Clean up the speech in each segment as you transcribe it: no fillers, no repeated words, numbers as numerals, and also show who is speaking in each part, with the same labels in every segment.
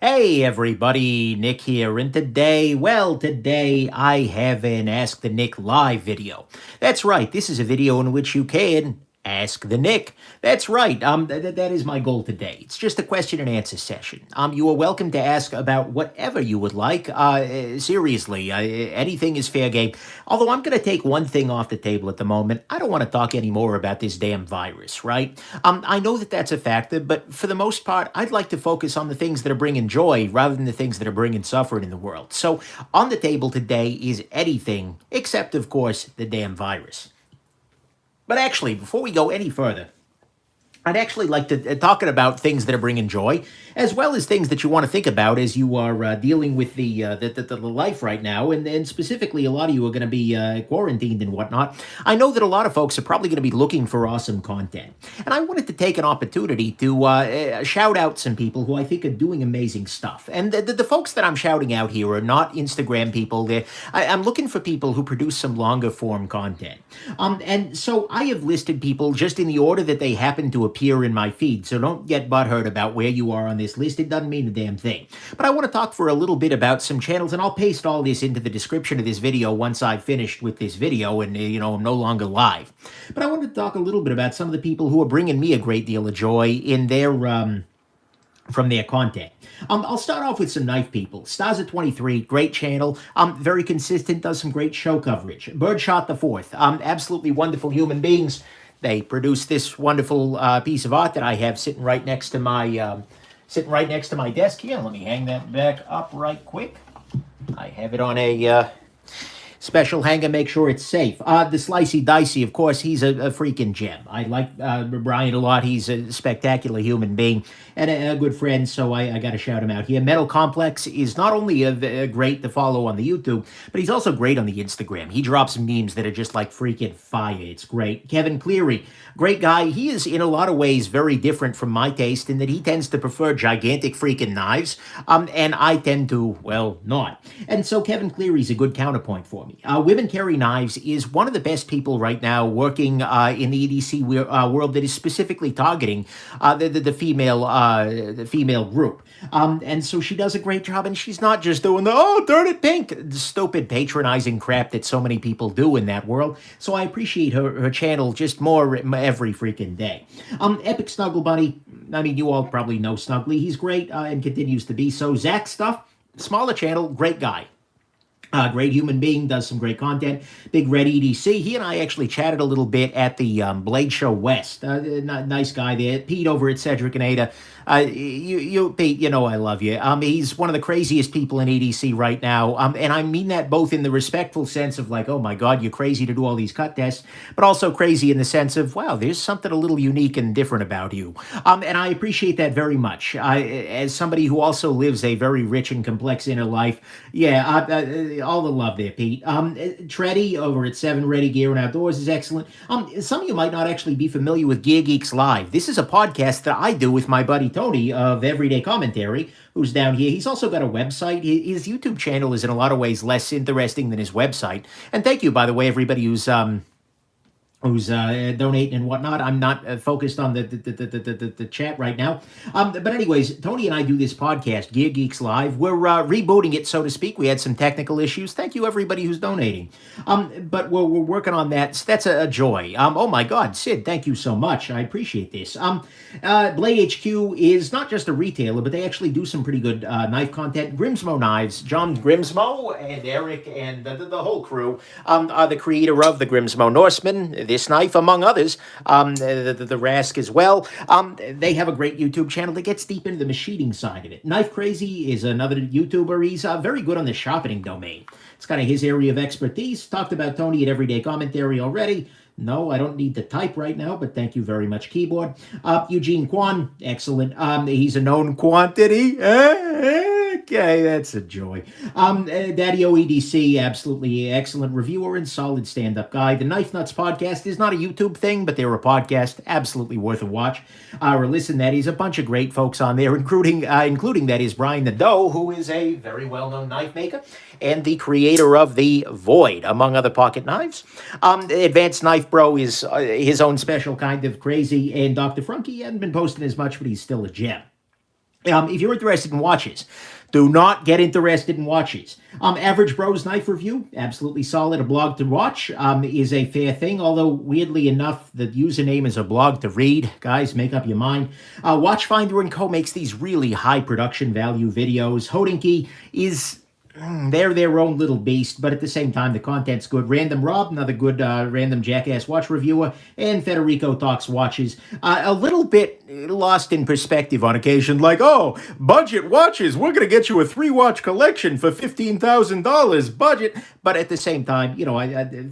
Speaker 1: Hey everybody, Nick here, and today I have an Ask the Nick live video. That's right, this is a video in which you can ask the Nick. That's right, that is my goal today. It's just a question and answer session. You are welcome to ask about whatever you would like. Seriously, anything is fair game. Although I'm going to take one thing off the table at the moment. I don't want to talk anymore about this damn virus, right? I know that that's a factor, but for the most part, I'd like to focus on the things that are bringing joy rather than the things that are bringing suffering in the world. So on the table today is anything except, of course, the damn virus. But actually, before we go any further, I'd actually like to talking about things that are bringing joy, as well as things that you want to think about as you are dealing with the life right now, and specifically, a lot of you are going to be quarantined and whatnot. I know that a lot of folks are probably going to be looking for awesome content, and I wanted to take an opportunity to shout out some people who I think are doing amazing stuff. And the folks that I'm shouting out here are not Instagram people. I'm looking for people who produce some longer form content, and so I have listed people just in the order that they happen to appear in my feed, so don't get butthurt about where you are on this list. It doesn't mean a damn thing. But I want to talk for a little bit about some channels, and I'll paste all this into the description of this video once I've finished with this video and, I'm no longer live. But I want to talk a little bit about some of the people who are bringing me a great deal of joy in their from their content. I'll start off with some knife people. Stazza23, great channel, very consistent, does some great show coverage. Birdshot the Fourth, absolutely wonderful human beings. They produced this wonderful piece of art that I have sitting right next to my desk here. Let me hang that back up right quick. I have it on a special hanger, make sure it's safe. The Slicey Dicey, of course, he's a freaking gem. I like Brian a lot. He's a spectacular human being and a good friend, so I got to shout him out here. Metal Complex is not only great to follow on the YouTube, but he's also great on the Instagram. He drops memes that are just like freaking fire. It's great. Kevin Cleary, great guy. He is, in a lot of ways, very different from my taste in that he tends to prefer gigantic freaking knives, and I tend to, well, not. And so Kevin Cleary's a good counterpoint for me. Women Carry Knives is one of the best people right now working in the EDC world that is specifically targeting the female group. And so she does a great job, and she's not just doing the, oh, darn it, pink, the stupid patronizing crap that so many people do in that world. So I appreciate her channel just more every freaking day. Epic Snuggle Bunny, I mean, you all probably know Snuggly. He's great and continues to be so. Zach Stuff, smaller channel, great guy. Great human being, does some great content. Big Red EDC. He and I actually chatted a little bit at the Blade Show West. Nice guy there. Pete over at Cedric and Ada. Pete, you know I love you. He's one of the craziest people in EDC right now. And I mean that both in the respectful sense of like, oh my God, you're crazy to do all these cut tests, but also crazy in the sense of, wow, there's something a little unique and different about you. And I appreciate that very much. As somebody who also lives a very rich and complex inner life, yeah, all the love there, Pete. Treddy over at 7 Ready Gear and Outdoors is excellent. Some of you might not actually be familiar with Gear Geeks Live. This is a podcast that I do with my buddy Tony of Everyday Commentary, who's down here. He's also got a website. His YouTube channel is in a lot of ways less interesting than his website. And thank you, by the way, everybody who's donating and whatnot. I'm not focused on the chat right now. But anyways, Tony and I do this podcast, Gear Geeks Live. We're rebooting it, so to speak. We had some technical issues. Thank you, everybody who's donating. But we're working on that. So that's a joy. Oh, my God, Sid, thank you so much. I appreciate this. Blade HQ is not just a retailer, but they actually do some pretty good knife content. Grimsmo Knives, John Grimsmo and Eric and the whole crew are the creator of the Grimsmo Norseman, this knife, among others, the Rask as well. They have a great YouTube channel that gets deep into the machining side of it. Knife Crazy is another YouTuber. He's very good on the sharpening domain. It's kind of his area of expertise. Talked about Tony at Everyday Commentary already. No, I don't need to type right now, but thank you very much, keyboard. Eugene Kwan, excellent. He's a known quantity. Okay, that's a joy. Daddy OEDC, absolutely excellent reviewer and solid stand-up guy. The Knife Nuts podcast is not a YouTube thing, but they're a podcast, absolutely worth a watch or listen. That is a bunch of great folks on there, including that is Brian the Doe, who is a very well-known knife maker and the creator of the Void, among other pocket knives. Advanced Knife Bro is his own special kind of crazy, and Dr. Frunky hadn't been posting as much, but he's still a gem. If you're interested in watches, do not get interested in watches. Average Bros Knife Review, absolutely solid. A blog to watch is a fair thing, although weirdly enough, the username is a blog to read. Guys, make up your mind. Watchfinder & Co. makes these really high production value videos. Hodinkee is... they're their own little beast, but at the same time, the content's good. Random Rob, another good random jackass watch reviewer, and Federico Talks Watches. A little bit lost in perspective on occasion, like, oh, budget watches, we're going to get you a 3-watch collection for $15,000 budget. But at the same time, you know,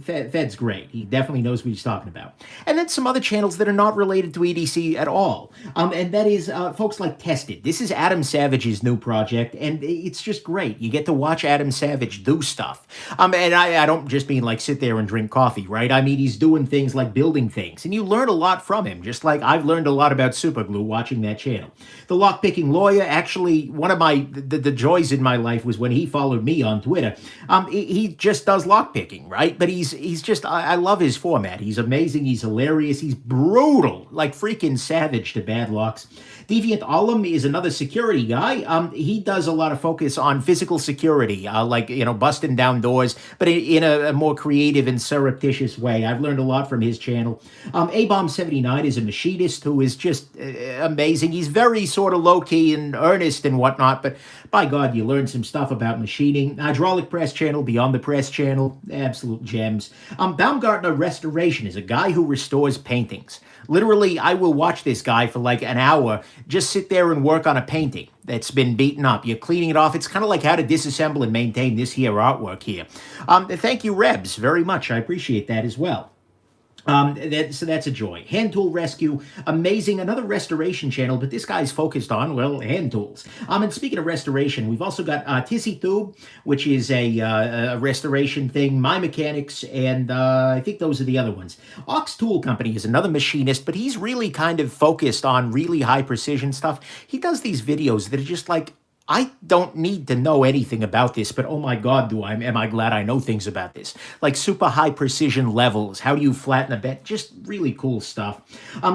Speaker 1: Fed's great. He definitely knows what he's talking about. And then some other channels that are not related to EDC at all. And that is folks like Tested. This is Adam Savage's new project, and it's just great. You get to watch Adam Savage do stuff. And I don't just mean like sit there and drink coffee, right? I mean, he's doing things like building things, and you learn a lot from him, just like I've learned a lot about superglue watching that channel. The Lockpicking Lawyer, actually, one of the joys in my life was when he followed me on Twitter. He just does lockpicking, right? But he's just, I love his format. He's amazing, he's hilarious, he's brutal, like freaking savage to bad locks. Deviant Olam is another security guy. He does a lot of focus on physical security, like, you know, busting down doors, but in a more creative and surreptitious way. I've learned a lot from his channel. A-Bomb79 is a machinist who is just amazing. He's very sort of low-key and earnest and whatnot, but by God, you learn some stuff about machining. HydraulicPressChannel, Beyond the Press Channel, absolute gems. Baumgartner Restoration is a guy who restores paintings. Literally, I will watch this guy for like an hour, just sit there and work on a painting that's been beaten up. You're cleaning it off. It's kind of like how to disassemble and maintain this here artwork here. Thank you, Rebs, very much. I appreciate that as well. So that's a joy. Hand Tool Rescue, amazing. Another restoration channel, but this guy's focused on, well, hand tools. And speaking of restoration, we've also got Tissy Tube, which is a restoration thing, My Mechanics, and I think those are the other ones. Ox Tool Company is another machinist, but he's really kind of focused on really high precision stuff. He does these videos that are just like, I don't need to know anything about this, but oh my God, am I glad I know things about this. Like super high precision levels, how do you flatten a bed, just really cool stuff.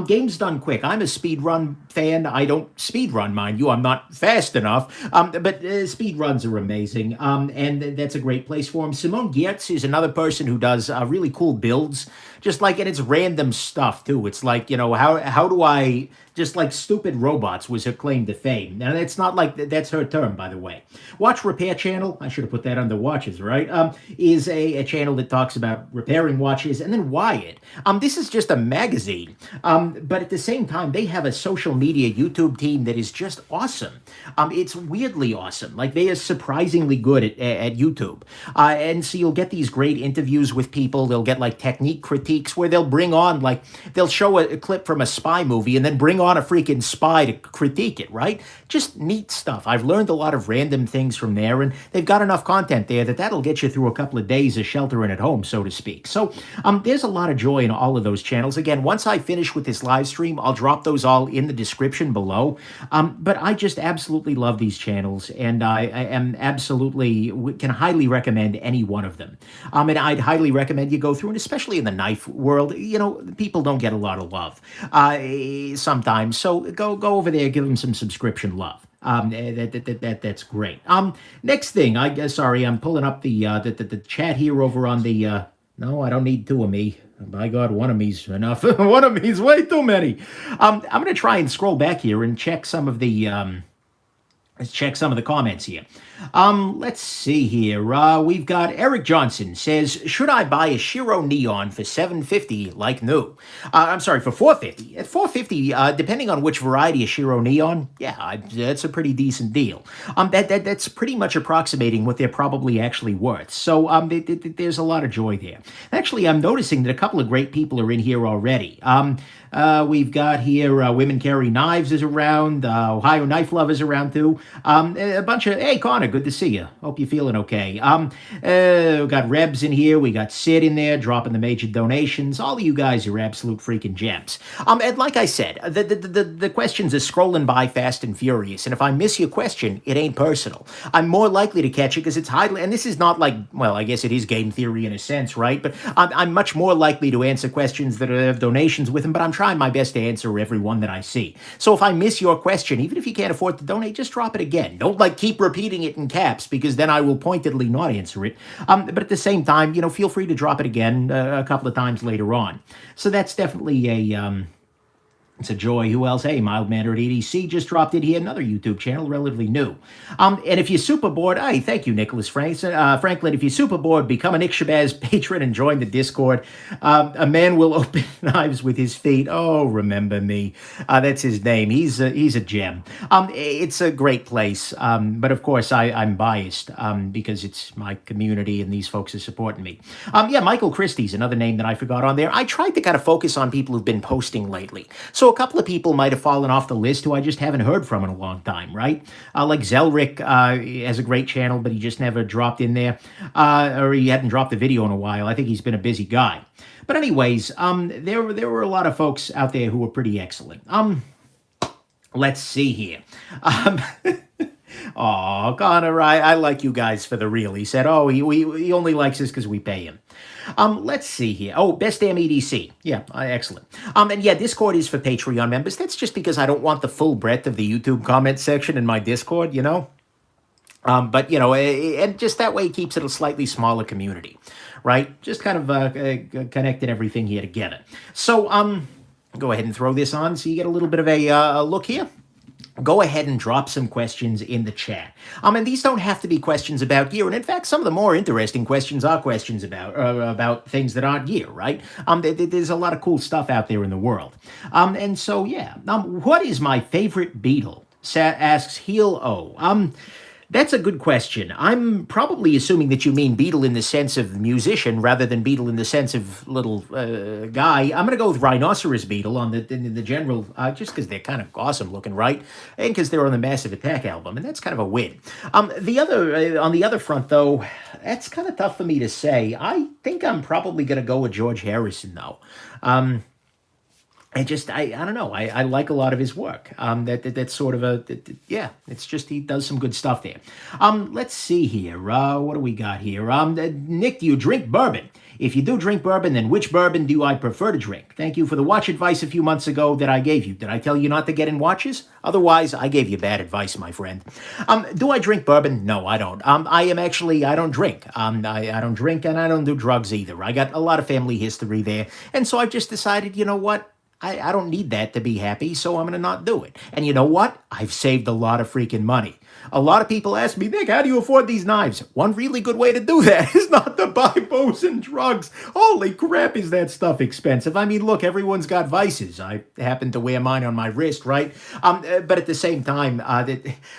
Speaker 1: Games Done Quick, I'm a speedrun fan. I don't speedrun, mind you, I'm not fast enough, but speedruns are amazing, and that's a great place for him. Simone Giertz is another person who does really cool builds, just like, and it's random stuff too. It's like, you know, how do I... Just like Stupid Robots was her claim to fame. Now, that's not like, that's her term, by the way. Watch Repair Channel, I should have put that under watches, right? Is a channel that talks about repairing watches. And then Wired. This is just a magazine. But at the same time, they have a social media YouTube team that is just awesome. It's weirdly awesome. Like, they are surprisingly good at YouTube. And so you'll get these great interviews with people. They'll get, like, technique critiques where they'll bring on, like, they'll show a clip from a spy movie and then bring on a freaking spy to critique it, right? Just neat stuff. I've learned a lot of random things from there, and they've got enough content there that'll get you through a couple of days of sheltering at home, so to speak. So there's a lot of joy in all of those channels. Again, once I finish with this live stream, I'll drop those all in the description below. But I just absolutely love these channels, and I am absolutely, can highly recommend any one of them. And I'd highly recommend you go through, and especially in the knife world, you know, people don't get a lot of love sometimes. So go over there, give them some subscription love. That's great. Next thing, sorry, I'm pulling up the chat here over on the. No, I don't need two of me. By God, one of me's enough. One of me's way too many. I'm going to try and scroll back here and check some of the. Let's check some of the comments here. Let's see here. We've got Eric Johnson says, should I buy a Shiro Neon for $750 like new? I'm sorry, for $450. At $450, depending on which variety of Shiro Neon, yeah, that's a pretty decent deal. That's pretty much approximating what they're probably actually worth. So there's a lot of joy there. Actually, I'm noticing that a couple of great people are in here already. We've got here Women Carry Knives is around. Ohio Knife Love is around too. A bunch of, hey, Connor, good to see you. Hope you're feeling okay. We've got Rebs in here. We got Sid in there dropping the major donations. All of you guys are absolute freaking gems. And like I said, the questions are scrolling by fast and furious. And if I miss your question, it ain't personal. I'm more likely to catch it because it's highly, and this is not like, well, I guess it is game theory in a sense, right? But I'm much more likely to answer questions that have donations with them, but I'm trying try my best to answer every one that I see. So if I miss your question, even if you can't afford to donate, just drop it again. Don't like keep repeating it in caps, because then I will pointedly not answer it. But at the same time, feel free to drop it again a couple of times later on. So that's definitely it's a joy. Who else? Hey, mild-mannered EDC just dropped in here. Another YouTube channel, relatively new. And if you're super bored, hey, thank you, Nicholas Franklin. If you're super bored, become a Nick Shabazz patron and join the Discord. A man will open knives with his feet. Oh, remember me. That's his name. He's a gem. It's a great place. But of course, I'm biased because it's my community and these folks are supporting me. Yeah, Michael Christie's another name that I forgot on there. I tried to kind of focus on people who've been posting lately. So a couple of people might have fallen off the list who I just haven't heard from in a long time, right? Like Zelric has a great channel, but he just never dropped in there. Or he hadn't dropped a video in a while. I think he's been a busy guy. But anyways, there were a lot of folks out there who were pretty excellent. Let's see here. Oh, Connor, I like you guys for the real. He said, oh, he only likes us because we pay him. Let's see here. Oh, Best Damn EDC. Yeah, excellent. And yeah, Discord is for Patreon members. That's just because I don't want the full breadth of the YouTube comment section in my Discord, But, and just that way it keeps it a slightly smaller community, right? Just kind of connecting everything here together. So, go ahead and throw this on so you get a little bit of a look here. Go ahead and drop some questions in the chat. And these don't have to be questions about gear. And in fact, some of the more interesting questions are questions about things that aren't gear, right? There's a lot of cool stuff out there in the world. And so, yeah. What is my favorite Beatle? Asks Heel O. That's a good question. I'm probably assuming that you mean Beatle in the sense of musician rather than Beatle in the sense of little guy. I'm going to go with Rhinoceros Beatle in the general, just because they're kind of awesome looking, right? And because they're on the Massive Attack album, and that's kind of a win. On the other front, though, that's kind of tough for me to say. I think I'm probably going to go with George Harrison, though. I don't know. I like a lot of his work. That's sort of yeah, it's just he does some good stuff there. Let's see here. What do we got here? Nick, do you drink bourbon? If you do drink bourbon, then which bourbon do I prefer to drink? Thank you for the watch advice a few months ago that I gave you. Did I tell you not to get in watches? Otherwise, I gave you bad advice, my friend. Do I drink bourbon? No, I don't. I don't drink. I don't drink and I don't do drugs either. I got a lot of family history there. And so I've just decided, you know what? I don't need that to be happy, so I'm going to not do it. And you know what? I've saved a lot of freaking money. A lot of people ask me, Nick, how do you afford these knives? One really good way to do that is not to buy bows and drugs. Holy crap, is that stuff expensive? I mean, look, everyone's got vices. I happen to wear mine on my wrist, right? But at the same time,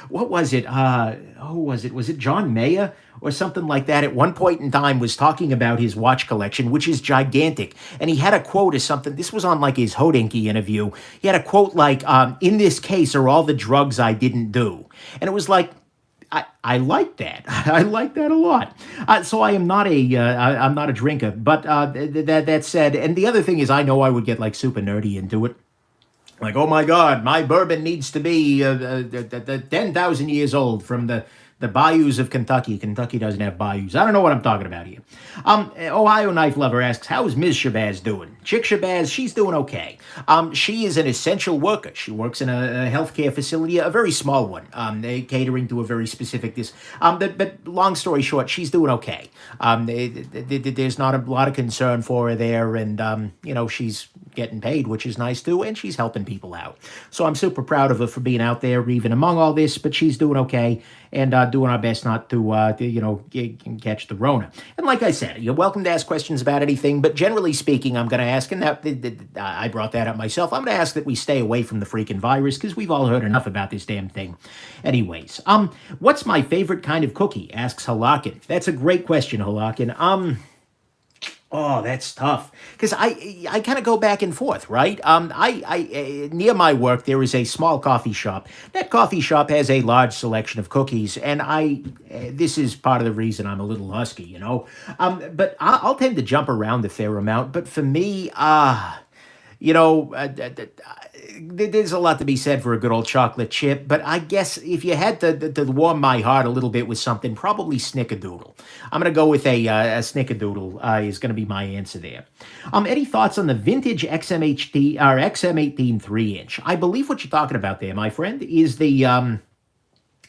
Speaker 1: what was it? Who was it? Was it John Mayer? Or something like that, at one point in time was talking about his watch collection, which is gigantic. And he had a quote or something. This was on like his Hodinkee interview. He had a quote like, in this case are all the drugs I didn't do. And it was like, I like that. I like that a lot. So I am not I'm not a drinker. But that said, and the other thing is I know I would get like super nerdy into it. Like, oh my God, my bourbon needs to be 10,000 years old from the bayous of Kentucky. Kentucky doesn't have bayous. I don't know what I'm talking about here. Ohio Knife Lover asks, how is Ms. Shabazz doing? Chick Shabazz, she's doing okay. She is an essential worker. She works in a healthcare facility, a very small one, catering to a very specific but long story short, she's doing okay. There's not a lot of concern for her there, and she's getting paid, which is nice too, and she's helping people out. So I'm super proud of her for being out there, even among all this, but she's doing okay. And doing our best not to catch the Rona. And like I said, you're welcome to ask questions about anything, but generally speaking, I'm going to ask, and I brought that up myself, I'm going to ask that we stay away from the freaking virus, because we've all heard enough about this damn thing. Anyways, what's my favorite kind of cookie? Asks Halakin. That's a great question, Halakin. Oh, that's tough. Because I kind of go back and forth, right? Near my work, there is a small coffee shop. That coffee shop has a large selection of cookies, and this is part of the reason I'm a little husky, But I'll tend to jump around a fair amount. But for me, you know, there's a lot to be said for a good old chocolate chip, but I guess if you had to warm my heart a little bit with something, probably Snickerdoodle. I'm going to go with a Snickerdoodle is going to be my answer there. Any thoughts on the vintage XMHD or XM18 3-inch? I believe what you're talking about there, my friend, is the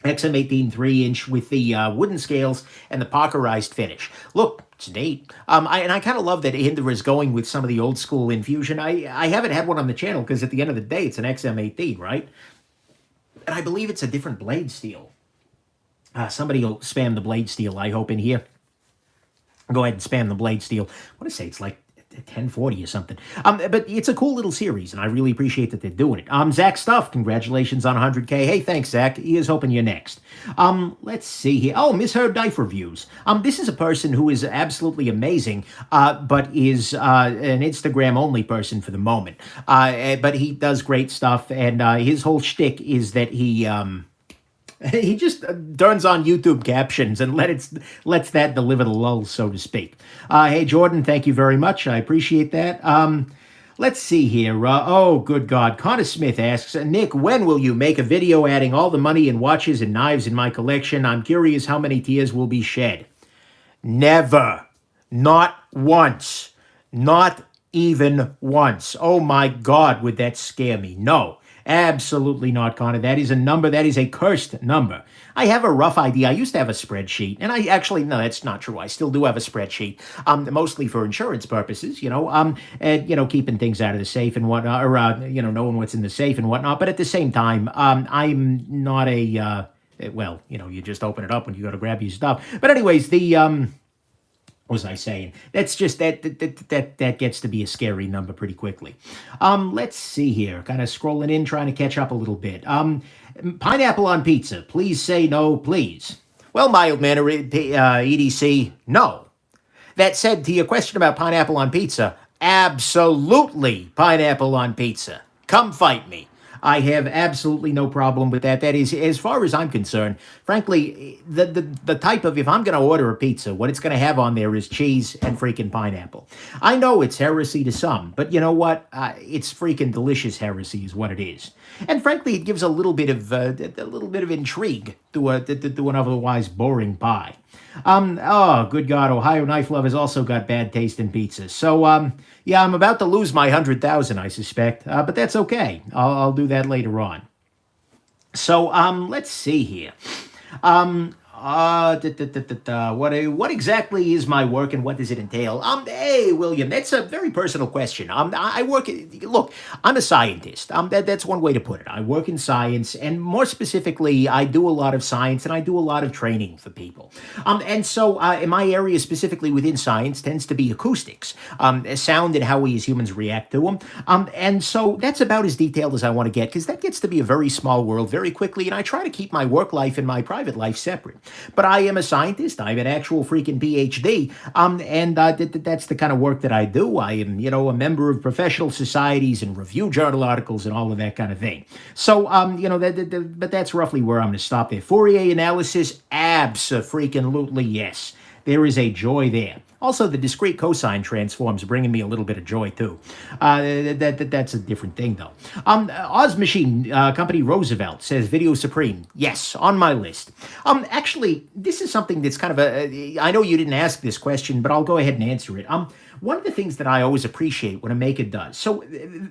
Speaker 1: XM18 3-inch with the wooden scales and the Parkerized finish. Look, it's neat. I kind of love that Hinder is going with some of the old school infusion. I haven't had one on the channel because at the end of the day, it's an XM18, right? And I believe it's a different blade steel. Somebody will spam the blade steel, I hope, in here. Go ahead and spam the blade steel. I want to say it's like 1040 or something. But it's a cool little series, and I really appreciate that they're doing it. Zach Stuff, congratulations on 100K. Hey, thanks, Zach. He is hoping you're next. Let's see here. Oh, Misheard Knife Reviews. This is a person who is absolutely amazing, but is an Instagram-only person for the moment. But he does great stuff, and his whole shtick is that he just turns on YouTube captions and lets that deliver the lulls, so to speak. Hey, Jordan, thank you very much. I appreciate that. Let's see here. Oh, good God. Connor Smith asks, Nick, when will you make a video adding all the money and watches and knives in my collection? I'm curious how many tears will be shed. Never. Not once. Not even once. Oh, my God, would that scare me? No. Absolutely not, Connor. That is a number. That is a cursed number. I have a rough idea. I used to have a spreadsheet, and I actually, no, that's not true. I still do have a spreadsheet, mostly for insurance purposes, keeping things out of the safe and whatnot, or, knowing what's in the safe and whatnot. But at the same time, I'm not you just open it up when you go to grab your stuff. But anyways, what was I saying? That's just that gets to be a scary number pretty quickly. Let's see here. Kind of scrolling in, trying to catch up a little bit. Pineapple on pizza. Please say no, please. Well, mild manner EDC, no. That said, to your question about pineapple on pizza, absolutely pineapple on pizza. Come fight me. I have absolutely no problem with that. That is, as far as I'm concerned, frankly, the type of, if I'm going to order a pizza, what it's going to have on there is cheese and freaking pineapple. I know it's heresy to some, but you know what? It's freaking delicious heresy is what it is. And frankly, it gives a little bit of intrigue to an otherwise boring pie. Oh, good God, Ohio Knife Lovers also got bad taste in pizza. So, yeah, I'm about to lose my 100,000, I suspect, but that's okay. I'll do that later on. So, let's see here. What exactly is my work and what does it entail? Hey, William, that's a very personal question. Look, I'm a scientist. That's one way to put it. I work in science, and more specifically, I do a lot of science and I do a lot of training for people. And so in my area, specifically within science, tends to be acoustics, sound and how we as humans react to them. And so that's about as detailed as I want to get, because that gets to be a very small world very quickly, and I try to keep my work life and my private life separate. But I am a scientist. I'm an actual freaking PhD. And that's the kind of work that I do. I am, a member of professional societies and review journal articles and all of that kind of thing. So, but that's roughly where I'm going to stop there. Fourier analysis, abso-freaking-lutely yes. There is a joy there. Also, the discrete cosine transforms bringing me a little bit of joy, too. That's a different thing, though. Oz Machine Company Roosevelt says, Video Supreme. Yes, on my list. Actually, this is something that's kind of I know you didn't ask this question, but I'll go ahead and answer it. One of the things that I always appreciate when a maker does, so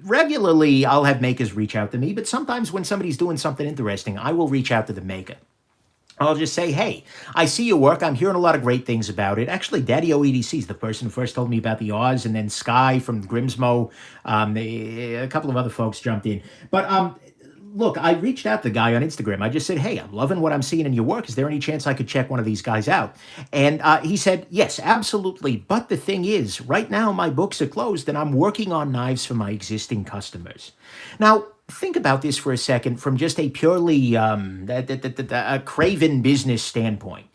Speaker 1: regularly I'll have makers reach out to me, but sometimes when somebody's doing something interesting, I will reach out to the maker. I'll just say, hey, I see your work. I'm hearing a lot of great things about it. Actually, Daddy OEDC is the person who first told me about the Oz, and then Sky from Grimsmo. A couple of other folks jumped in. But look, I reached out to the guy on Instagram. I just said, hey, I'm loving what I'm seeing in your work. Is there any chance I could check one of these guys out? And he said, yes, absolutely. But the thing is, right now my books are closed, and I'm working on knives for my existing customers. Now, think about this for a second from just a purely a craven business standpoint.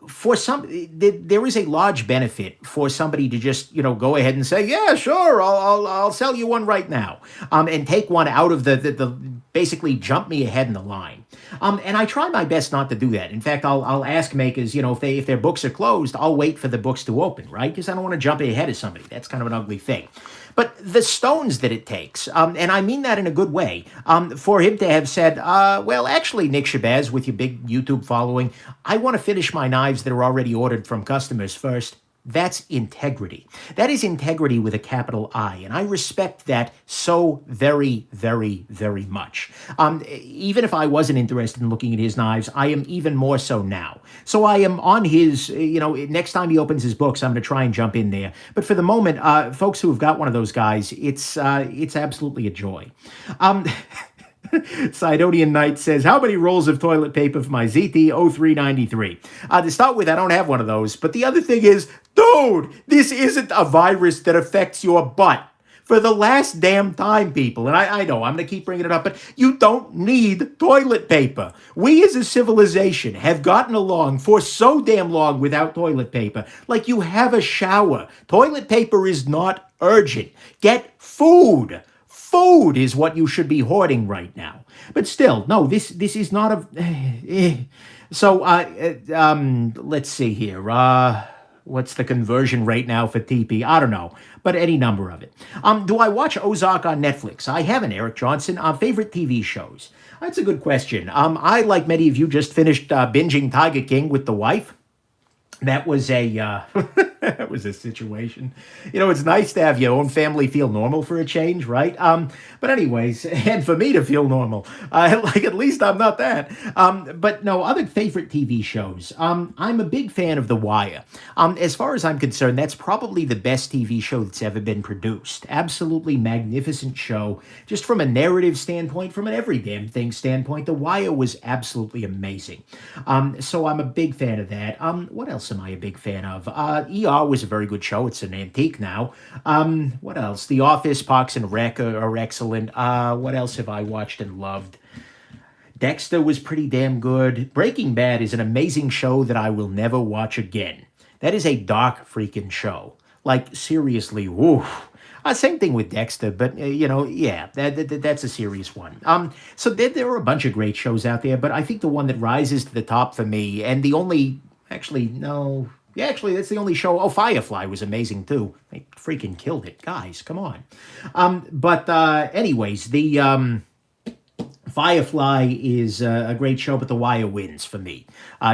Speaker 1: For some, there is a large benefit for somebody to just, go ahead and say, yeah, sure, I'll sell you one right now, and take one out of the basically jump me ahead in the line. And I try my best not to do that. In fact, I'll ask makers, if their books are closed, I'll wait for the books to open, right? Because I don't want to jump ahead of somebody. That's kind of an ugly thing. But the stones that it takes, and I mean that in a good way, for him to have said, well, actually, Nick Shabazz, with your big YouTube following, I want to finish my knives that are already ordered from customers first. That's integrity. That is integrity with a capital I, and I respect that so very, very, very much. Even if I wasn't interested in looking at his knives, I am even more so now. So I am on his, next time he opens his books, I'm going to try and jump in there. But for the moment, folks who have got one of those guys, it's absolutely a joy. Sidonian Knight says, how many rolls of toilet paper for my ZT0393? To start with, I don't have one of those. But the other thing is, dude, this isn't a virus that affects your butt. For the last damn time, people, and I know I'm going to keep bringing it up, but you don't need toilet paper. We as a civilization have gotten along for so damn long without toilet paper. Like you have a shower. Toilet paper is not urgent. Get food. Food is what you should be hoarding right now. But still, no, this is not a... So, let's see here. What's the conversion rate now for TP? I don't know, but any number of it. Do I watch Ozark on Netflix? I haven't, Eric Johnson. Favorite TV shows? That's a good question. I, like many of you, just finished binging Tiger King with the wife. That was a that was a situation. It's nice to have your own family feel normal for a change, right? But anyways, and for me to feel normal, at least I'm not that. But no, other favorite TV shows. I'm a big fan of The Wire. As far as I'm concerned, that's probably the best TV show that's ever been produced. Absolutely magnificent show. Just from a narrative standpoint, from an every damn thing standpoint, The Wire was absolutely amazing. So I'm a big fan of that. What else am I a big fan of? ER was a very good show. It's an antique now. What else? The Office, Parks and Rec are excellent. What else have I watched and loved? Dexter was pretty damn good. Breaking Bad is an amazing show that I will never watch again. That is a dark freaking show. Like, seriously, woo. Same thing with Dexter, but, yeah, that's a serious one. So there are a bunch of great shows out there, but I think the one that rises to the top for me, and the only... Actually, no. Yeah, actually, that's the only show. Oh, Firefly was amazing, too. They freaking killed it. Guys, come on. Anyways, the Firefly is a great show, but The Wire wins for me,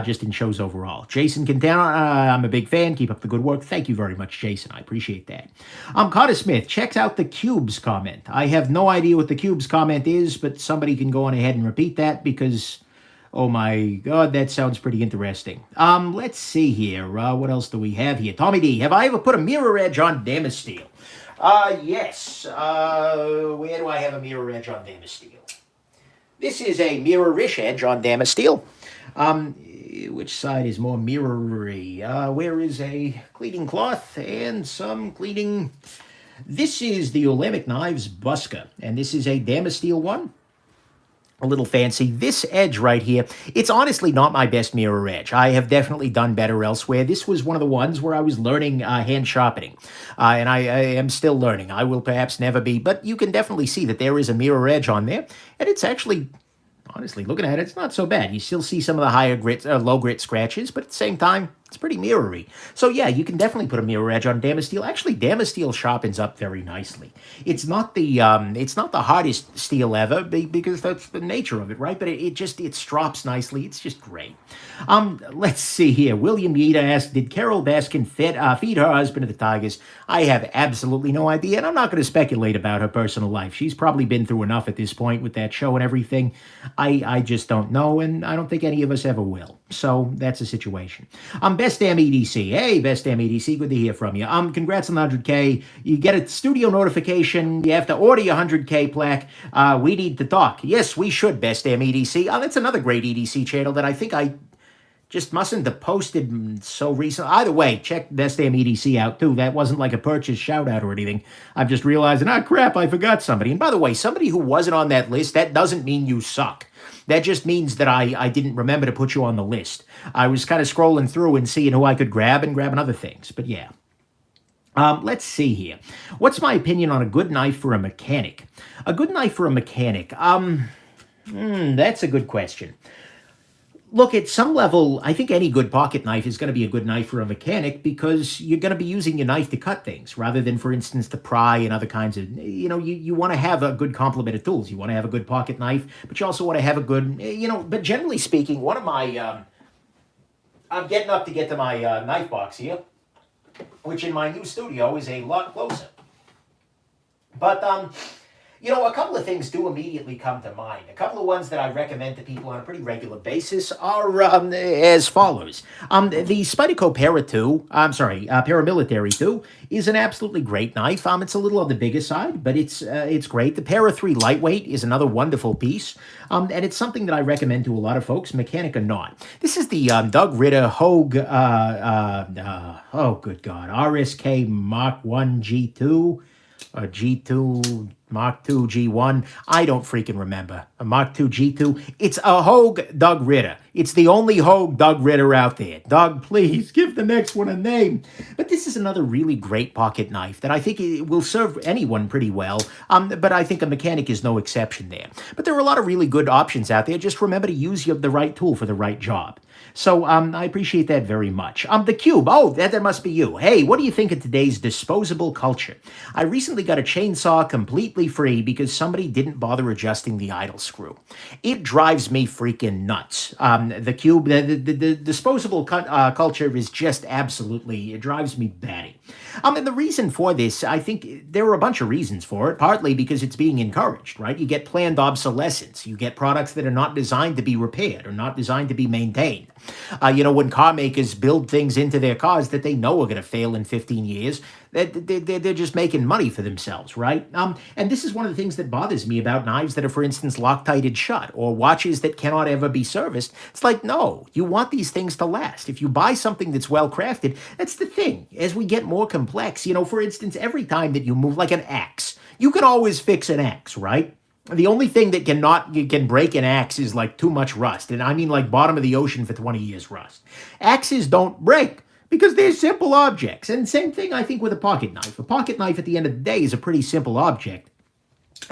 Speaker 1: just in shows overall. Jason Quintana, I'm a big fan. Keep up the good work. Thank you very much, Jason. I appreciate that. Carter Smith checks out the Cubes comment. I have no idea what the Cubes comment is, but somebody can go on ahead and repeat that because... Oh my God, that sounds pretty interesting. Let's see here. What else do we have here? Tommy D, have I ever put a mirror edge on Damasteel? Yes. Where do I have a mirror edge on Damasteel? This is a mirror-ish edge on Damasteel. Which side is more mirror-y? Where is a cleaning cloth and some cleaning? This is the Olemic Knives Buska, and this is a Damasteel one. A little fancy. This edge right here, it's honestly not my best mirror edge. I have definitely done better elsewhere. This was one of the ones where I was learning hand sharpening, and I am still learning. I will perhaps never be, but you can definitely see that there is a mirror edge on there, and it's actually... Honestly, looking at it, it's not so bad. You still see some of the higher grit, low grit scratches, but at the same time, it's pretty mirrory. So yeah, you can definitely put a mirror edge on Damasteel. Actually, Damasteel sharpens up very nicely. It's not the hardest steel ever because that's the nature of it, right? But it strops nicely. It's just great. Let's see here. William Yeater asked, did Carol Baskin feed her husband to the Tigers? I have absolutely no idea, and I'm not going to speculate about her personal life. She's probably been through enough at this point with that show and everything. I just don't know, and I don't think any of us ever will. So that's a situation. Best Damn EDC. Hey, Best Damn EDC, good to hear from you. Congrats on the 100K. You get a studio notification. You have to order your 100K plaque. We need to talk. Yes, we should, Best Damn EDC. That's another great EDC channel that I think I just mustn't have posted so recently. Either way, check Best Damn EDC out, too. That wasn't like a purchase shout-out or anything. I'm just realizing, crap, I forgot somebody. And by the way, somebody who wasn't on that list, that doesn't mean you suck. That just means that I didn't remember to put you on the list. I was kind of scrolling through and seeing who I could grab and grabbing other things. But yeah. Let's see here. What's my opinion on a good knife for a mechanic? A good knife for a mechanic. That's a good question. Look, at some level, I think any good pocket knife is going to be a good knife for a mechanic because you're going to be using your knife to cut things rather than, for instance, to pry and other kinds of, you want to have a good complement of tools. You want to have a good pocket knife, but you also want to have a good, but generally speaking, one of my, I'm getting up to get to my knife box here, which in my new studio is a lot closer. But a couple of things do immediately come to mind. A couple of ones that I recommend to people on a pretty regular basis are as follows. The Spyderco Para 2, Paramilitary 2, is an absolutely great knife. It's a little on the bigger side, but it's great. The Para 3 Lightweight is another wonderful piece, and it's something that I recommend to a lot of folks, mechanic or not. This is the Doug Ritter Hogue, oh good God, RSK Mark 1 G2, G2, Mark II, G1. I don't freaking remember. A Mark II, G2. It's a Hogue Doug Ritter. It's the only Hogue Doug Ritter out there. Doug, please give the next one a name. But this is another really great pocket knife that I think it will serve anyone pretty well. But I think a mechanic is no exception there. But there are a lot of really good options out there. Just remember to use the right tool for the right job. So I appreciate that very much. The Cube. Oh, that must be you. Hey, what do you think of today's disposable culture? I recently got a chainsaw completely free because somebody didn't bother adjusting the idle screw. It drives me freaking nuts. The Cube, the disposable culture is just absolutely, it drives me batty. And the reason for this, I think there are a bunch of reasons for it, partly because it's being encouraged, right? You get planned obsolescence. You get products that are not designed to be repaired or not designed to be maintained. When car makers build things into their cars that they know are going to fail in 15 years, they're just making money for themselves, right? And this is one of the things that bothers me about knives that are, for instance, Loctited shut, or watches that cannot ever be serviced. It's like, no, you want these things to last. If you buy something that's well crafted, that's the thing. As we get more complex, for instance, every time that you move, like an axe, you can always fix an axe, right? The only thing that can break an axe is like too much rust. And I mean like bottom of the ocean for 20 years rust. Axes don't break because they're simple objects. And same thing, I think, with a pocket knife. A pocket knife at the end of the day is a pretty simple object.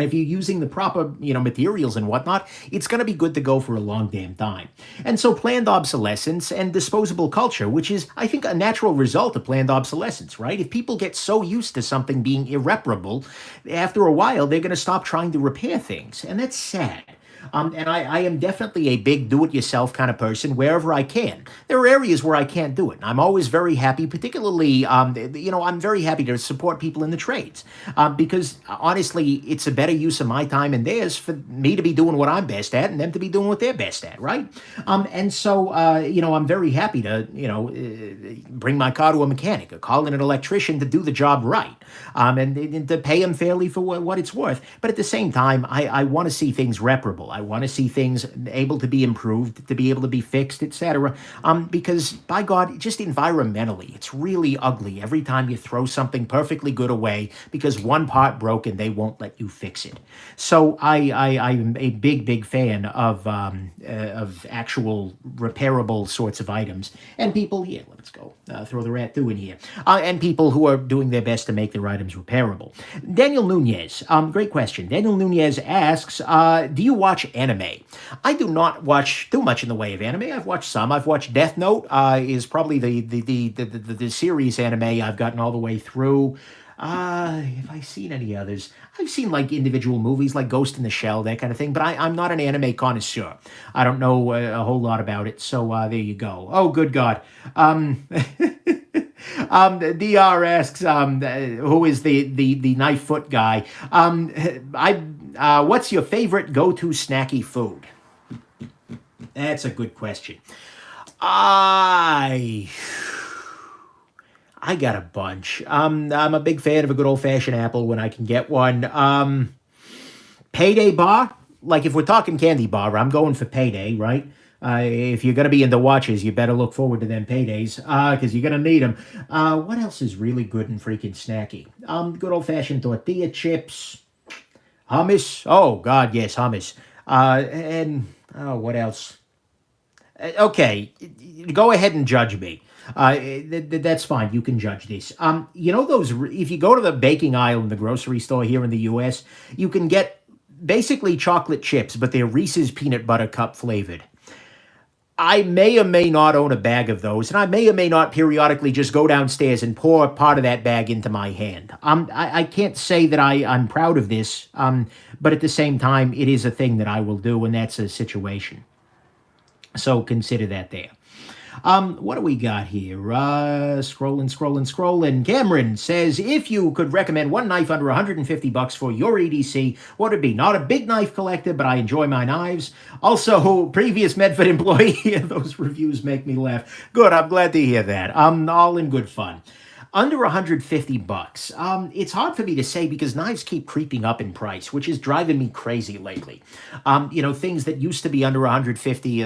Speaker 1: If you're using the proper, materials and whatnot, it's going to be good to go for a long damn time. And so planned obsolescence and disposable culture, which is, I think, a natural result of planned obsolescence, right? If people get so used to something being irreparable, after a while, they're going to stop trying to repair things. And that's sad. And I am definitely a big do-it-yourself kind of person wherever I can. There are areas where I can't do it. And I'm always very happy, particularly, I'm very happy to support people in the trades because, honestly, it's a better use of my time and theirs for me to be doing what I'm best at and them to be doing what they're best at, right? And so, I'm very happy to, bring my car to a mechanic or call in an electrician to do the job right and to pay him fairly for what it's worth. But at the same time, I want to see things reparable. I want to see things able to be improved, to be able to be fixed, etc. Because, by God, just environmentally, it's really ugly every time you throw something perfectly good away because one part broke and they won't let you fix it. So I'm a big fan of actual repairable sorts of items. And people, let's go throw the rat through in here. And people who are doing their best to make their items repairable. Daniel Nunez, great question. Daniel Nunez asks, do you watch anime? I do not watch too much in the way of anime. I've watched some. I've watched Death Note, is probably the series anime I've gotten all the way through. Have I seen any others? I've seen like individual movies like Ghost in the Shell, that kind of thing, but I'm not an anime connoisseur. I don't know a whole lot about it, so there you go. Oh, good God. DR asks, who is the knife foot guy? What's your favorite go-to snacky food? That's a good question. I got a bunch. I'm a big fan of a good old-fashioned apple when I can get one. Payday bar, like if we're talking candy bar, I'm going for Payday, right? If you're going to be into watches, you better look forward to them paydays because you're going to need them. What else is really good and freaking snacky? Good old-fashioned tortilla chips, hummus. Oh, God, yes, hummus. What else? Okay, go ahead and judge me. That's fine. You can judge this. If you go to the baking aisle in the grocery store here in the U.S., you can get basically chocolate chips, but they're Reese's peanut butter cup flavored. I may or may not own a bag of those, and I may or may not periodically just go downstairs and pour part of that bag into my hand. I can't say that I'm proud of this, but at the same time, it is a thing that I will do, and that's a situation. So consider that there. What do we got here? Scrolling. Cameron says, if you could recommend one knife under 150 bucks for your EDC, what would it be? Not a big knife collector, but I enjoy my knives. Also, previous Medford employee. Those reviews make me laugh. Good, I'm glad to hear that. All in good fun. Under 150 bucks. It's hard for me to say because knives keep creeping up in price, which is driving me crazy lately. Things that used to be under 150,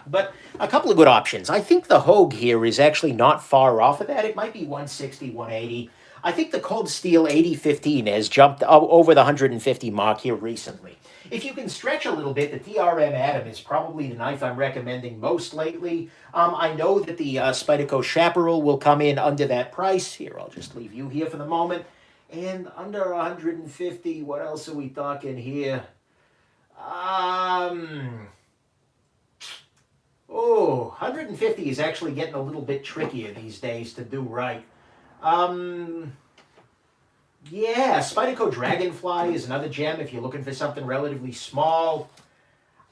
Speaker 1: but a couple of good options. I think the Hogue here is actually not far off of that. It might be 160, 180. I think the Cold Steel 8015 has jumped over the 150 mark here recently. If you can stretch a little bit, the TRM Atom is probably the knife I'm recommending most lately. I know that the Spyderco Chaparral will come in under that price. Here, I'll just leave you here for the moment. And under 150, what else are we talking here? 150 is actually getting a little bit trickier these days to do right. Yeah, Spyderco Dragonfly is another gem if you're looking for something relatively small.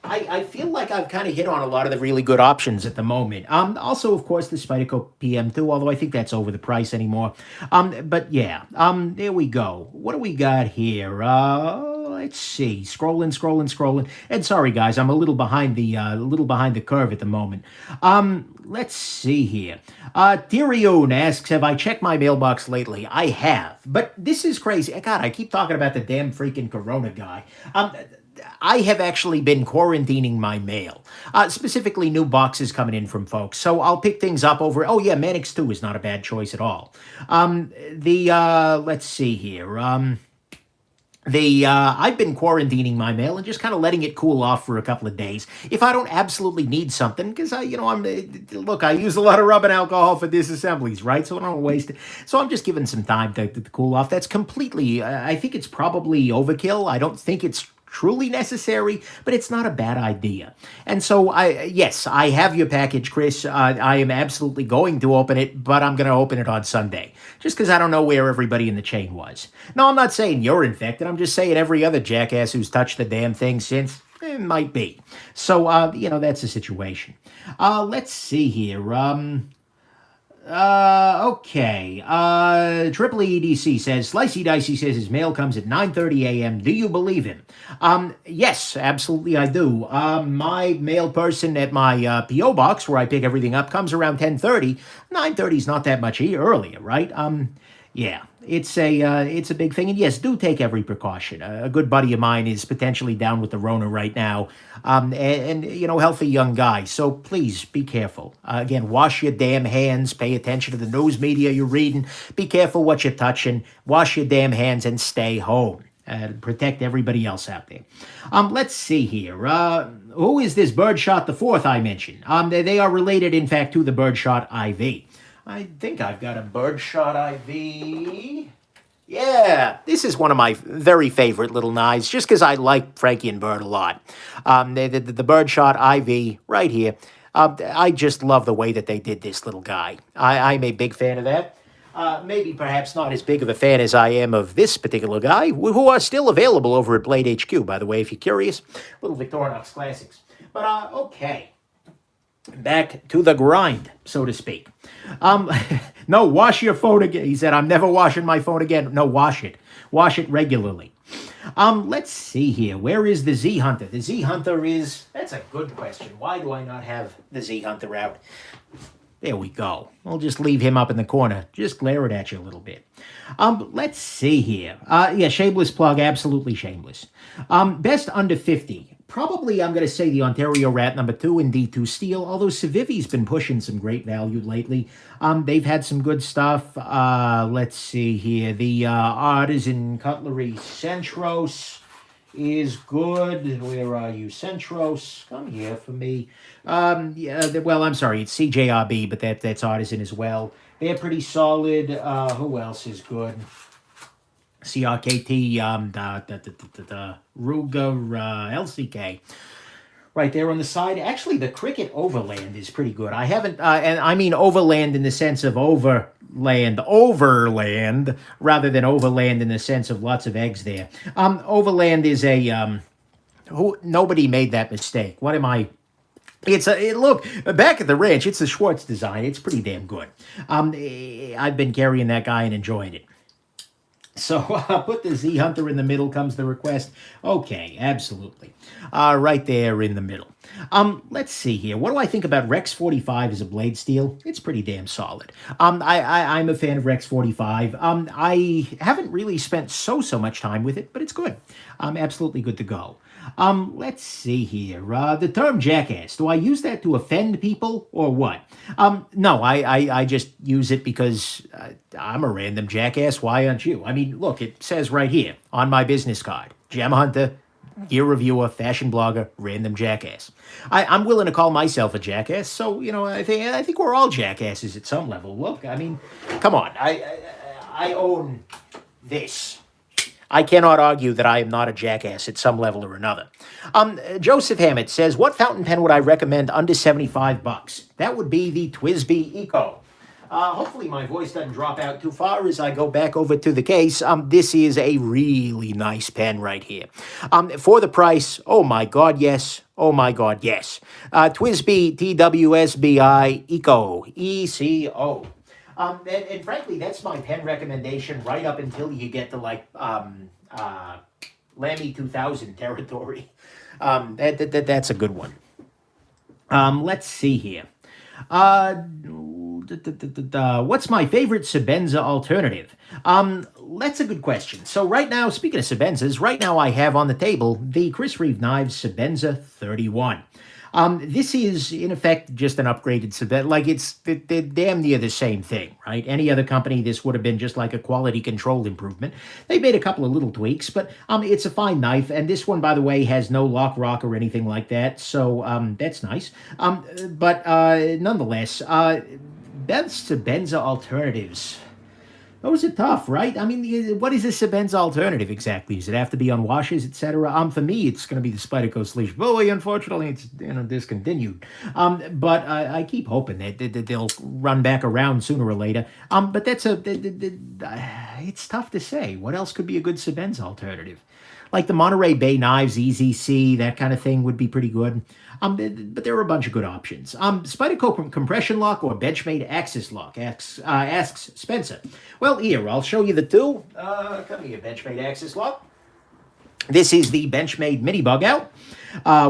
Speaker 1: I feel like I've kind of hit on a lot of the really good options at the moment. Also, of course, the Spyderco PM2, although I think that's over the price anymore. But yeah, there we go. What do we got here? Let's see. Scrolling. And sorry, guys, I'm a little behind the curve at the moment. Let's see here. Tyrion asks, have I checked my mailbox lately? I have, but this is crazy. God, I keep talking about the damn freaking Corona guy. I have actually been quarantining my mail, specifically new boxes coming in from folks. So I'll pick things up over. Oh yeah, Mannix 2 is not a bad choice at all. Let's see here. I've been quarantining my mail and just kind of letting it cool off for a couple of days. If I don't absolutely need something, because I use a lot of rub and alcohol for disassemblies, right? So I don't waste it. So I'm just giving some time to cool off. That's completely, I think it's probably overkill. I don't think it's truly necessary, but it's not a bad idea. And so, yes, I have your package, Chris. I am absolutely going to open it, but I'm going to open it on Sunday, just because I don't know where everybody in the chain was. No, I'm not saying you're infected. I'm just saying every other jackass who's touched the damn thing since might be. So, that's the situation. Let's see here. Okay. Triple EDC says, Slicey Dicey says his mail comes at 9:30 a.m. Do you believe him? Yes, absolutely I do. My mail person at my P.O. box, where I pick everything up, comes around 10:30. 9:30 is not that much earlier, right? Yeah, it's a big thing. And yes, do take every precaution. A good buddy of mine is potentially down with the Rona right now. Healthy young guy. So please be careful. Again, wash your damn hands. Pay attention to the news media you're reading. Be careful what you're touching. Wash your damn hands and stay home. Protect everybody else out there. Let's see here. Who is this Birdshot the Fourth I mentioned? They are related, in fact, to the Birdshot IV. I think I've got a Birdshot IV. Yeah, this is one of my very favorite little knives, just because I like Frankie and Bird a lot. The Birdshot IV right here. I just love the way that they did this little guy. I'm a big fan of that. Maybe perhaps not as big of a fan as I am of this particular guy, who are still available over at Blade HQ, by the way, if you're curious. Little Victorinox Classics. But, okay. Back to the grind, so to speak. No, wash your phone again. He said, I'm never washing my phone again. No, wash it. Wash it regularly. Let's see here. Where is the Z Hunter? The Z Hunter is... That's a good question. Why do I not have the Z Hunter out? There we go. I'll just leave him up in the corner. Just glare it at you a little bit. Let's see here. Yeah, shameless plug. Absolutely shameless. Best under 50. Probably, I'm going to say the Ontario Rat number 2 in D2 Steel, although Civivi's been pushing some great value lately. They've had some good stuff. Let's see here. The Artisan Cutlery Centros is good. Where are you? Centros, come here for me. Well, I'm sorry, it's CJRB, but that's Artisan as well. They're pretty solid. Who else is good? CRKT, Ruger, LCK. right there on the side. Actually, the Cricket Overland is pretty good. I haven't, and I mean overland in the sense of overland, rather than overland in the sense of lots of eggs there. Overland is a, nobody made that mistake. What am I? Look, back at the ranch, it's the Schwartz design. It's pretty damn good. I've been carrying that guy and enjoying it. So put the Z Hunter in the middle, comes the request. Okay, absolutely. Right there in the middle. Let's see here. What do I think about Rex 45 as a blade steel? It's pretty damn solid. I'm a fan of Rex 45. I haven't really spent so much time with it, but it's good. Absolutely good to go. Let's see here. The term jackass, do I use that to offend people or what? No, I just use it because I'm a random jackass. Why aren't you? I mean, look, it says right here on my business card, Gem Hunter, gear reviewer, fashion blogger, random jackass. I'm willing to call myself a jackass, so, you know, I think we're all jackasses at some level. Look, I mean, come on. I own this. I cannot argue that I am not a jackass at some level or another. Joseph Hammett says, what fountain pen would I recommend under $75? That would be the TWSBI Eco. Hopefully my voice doesn't drop out too far as I go back over to the case. This is a really nice pen right here. For the price, oh my God, yes. Oh my God, yes. TWSBI TWSBI Eco, E-C-O. And frankly, that's my pen recommendation right up until you get to like Lamy 2000 territory. That's a good one. Let's see here. What's my favorite Shabazz alternative? That's a good question. So right now, speaking of Shabazz's, right now I have on the table the Chris Reeve Knives Shabazz 31. This is, in effect, just an upgraded Shabazz. Like, they're damn near the same thing, right? Any other company, this would have been just like a quality control improvement. They made a couple of little tweaks, but it's a fine knife. And this one, by the way, has no lock rock or anything like that. So that's nice. But nonetheless, best Shabazz alternatives. Those are tough, right? I mean, what is a Shabazz alternative exactly? Does it have to be on washers, etc.? For me, it's going to be the Spyderco / Bowie. Unfortunately, it's discontinued. But I keep hoping that they'll run back around sooner or later. But that's it's tough to say. What else could be a good Shabazz alternative? Like the Monterey Bay Knives, EZC, that kind of thing would be pretty good. But there are a bunch of good options. Spyderco compression lock or Benchmade axis lock, asks Spencer. Well, here, I'll show you the two. Come here, Benchmade axis lock. This is the Benchmade mini bug out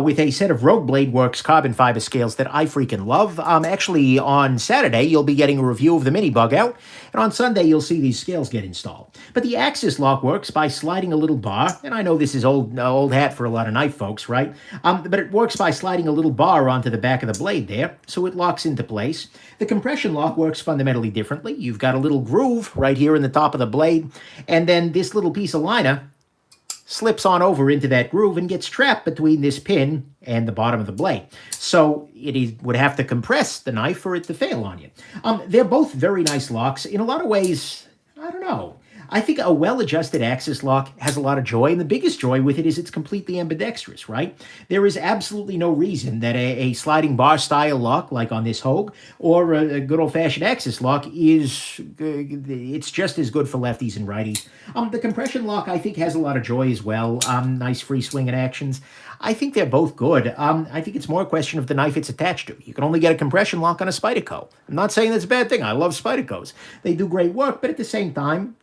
Speaker 1: with a set of Rogue Blade Works carbon fiber scales that I freaking love. Actually, on Saturday, you'll be getting a review of the mini bug out, and on Sunday, you'll see these scales get installed. But the axis lock works by sliding a little bar, and I know this is old hat for a lot of knife folks, right? But it works by sliding a little bar onto the back of the blade there, so it locks into place. The compression lock works fundamentally differently. You've got a little groove right here in the top of the blade, and then this little piece of liner slips on over into that groove and gets trapped between this pin and the bottom of the blade. So it would have to compress the knife for it to fail on you. They're both very nice locks. In a lot of ways, I don't know. I think a well-adjusted axis lock has a lot of joy, and the biggest joy with it is it's completely ambidextrous, right? There is absolutely no reason that a sliding bar-style lock, like on this Hogue, or a good old-fashioned axis lock it's just as good for lefties and righties. The compression lock, I think, has a lot of joy as well. Nice free-swinging actions. I think they're both good. I think it's more a question of the knife it's attached to. You can only get a compression lock on a Spyderco. I'm not saying that's a bad thing. I love Spydercos. They do great work, but at the same time,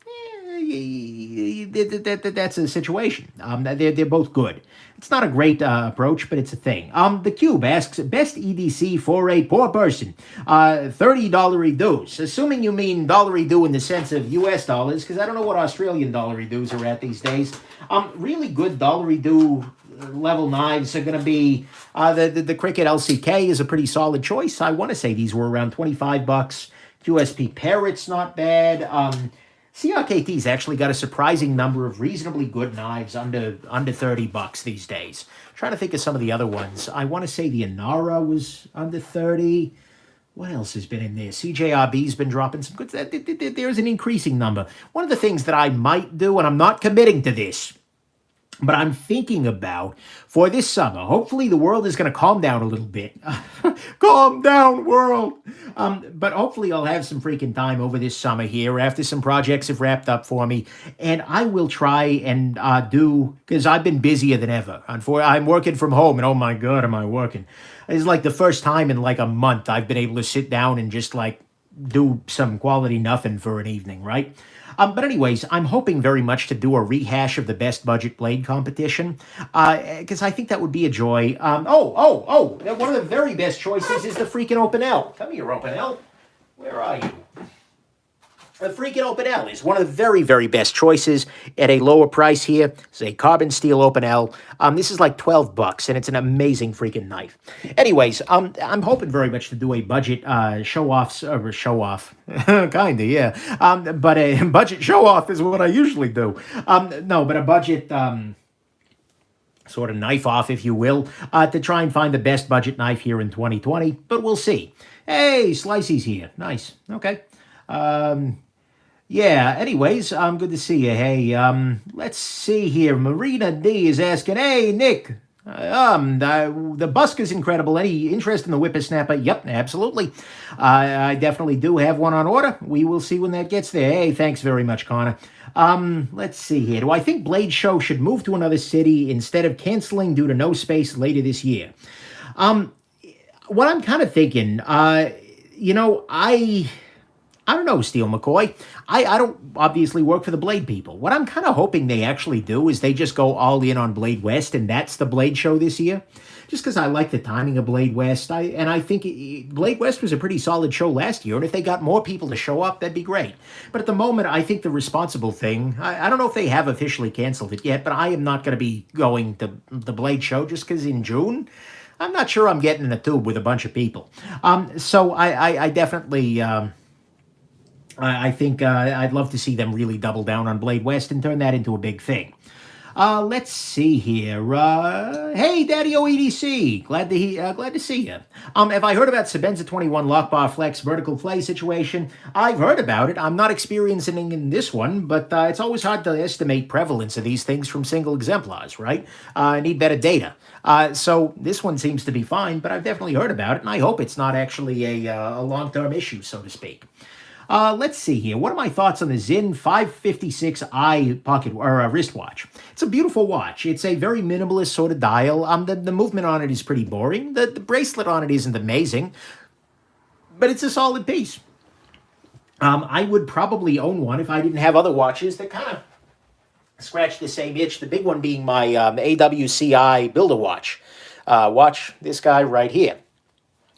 Speaker 1: that's a situation. They're both good. It's not a great approach, but it's a thing. The Cube asks, best EDC for a poor person. $30 dues. Assuming you mean dollary due in the sense of US dollars, because I don't know what Australian dollary dues are at these days. Really good dollary due level knives are going to be, the Cricket LCK is a pretty solid choice. I want to say these were around $25. QSP Parrot's not bad. CRKT's actually got a surprising number of reasonably good knives under $30 these days. I'm trying to think of some of the other ones. I want to say the Inara was under 30. What else has been in there? CJRB's been dropping some good. There's an increasing number. One of the things that I might do, and I'm not committing to this, But I'm thinking about for this summer. Hopefully, the world is going to calm down a little bit. Calm down, world. But hopefully, I'll have some freaking time over this summer here after some projects have wrapped up for me, and I will try and do because I've been busier than ever. I'm working from home, and oh my god, am I working? It's like the first time in like a month I've been able to sit down and just like do some quality nothing for an evening, right? But anyways, I'm hoping very much to do a rehash of the best budget blade competition because I think that would be a joy. One of the very best choices is the freaking Open L. Come here, Open L. Where are you? The freaking Open L is one of the very, very best choices at a lower price here. It's a carbon steel Open L. This is like $12, and it's an amazing freaking knife. Anyways, I'm hoping very much to do a budget show-off, kinda, yeah. But a budget show-off is what I usually do. No, but a budget sort of knife off, if you will, to try and find the best budget knife here in 2020. But we'll see. Hey, Slicey's here. Nice. Okay. Yeah, anyways, good to see you. Hey, let's see here. Marina D is asking, hey, Nick, the busk is incredible. Any interest in the whippersnapper? Yep, absolutely. I definitely do have one on order. We will see when that gets there. Hey, thanks very much, Connor. Let's see here. Do I think Blade Show should move to another city instead of canceling due to no space later this year? What I'm kind of thinking, I don't know, Steel McCoy. I don't obviously work for the Blade people. What I'm kind of hoping they actually do is they just go all in on Blade West, and that's the Blade Show this year. Just because I like the timing of Blade West. I think Blade West was a pretty solid show last year, and if they got more people to show up, that'd be great. But at the moment, I think the responsible thing, I don't know if they have officially canceled it yet, but I am not going to be going to the Blade Show just because in June, I'm not sure I'm getting in a tube with a bunch of people. So I definitely... I think I'd love to see them really double down on Blade West and turn that into a big thing. Let's see here. Hey, Daddy OEDC. Glad to see you. Have I heard about Shabazz 21 Lockbar Flex vertical play situation? I've heard about it. I'm not experiencing it in this one, but it's always hard to estimate prevalence of these things from single exemplars, right? I need better data. So this one seems to be fine, but I've definitely heard about it, and I hope it's not actually a long-term issue, so to speak. Let's see here. What are my thoughts on the Zinn 556i pocket or wristwatch? It's a beautiful watch. It's a very minimalist sort of dial. The movement on it is pretty boring. The bracelet on it isn't amazing, but it's a solid piece. I would probably own one if I didn't have other watches that kind of scratch the same itch. The big one being my AWCI Builder watch. Watch this guy right here.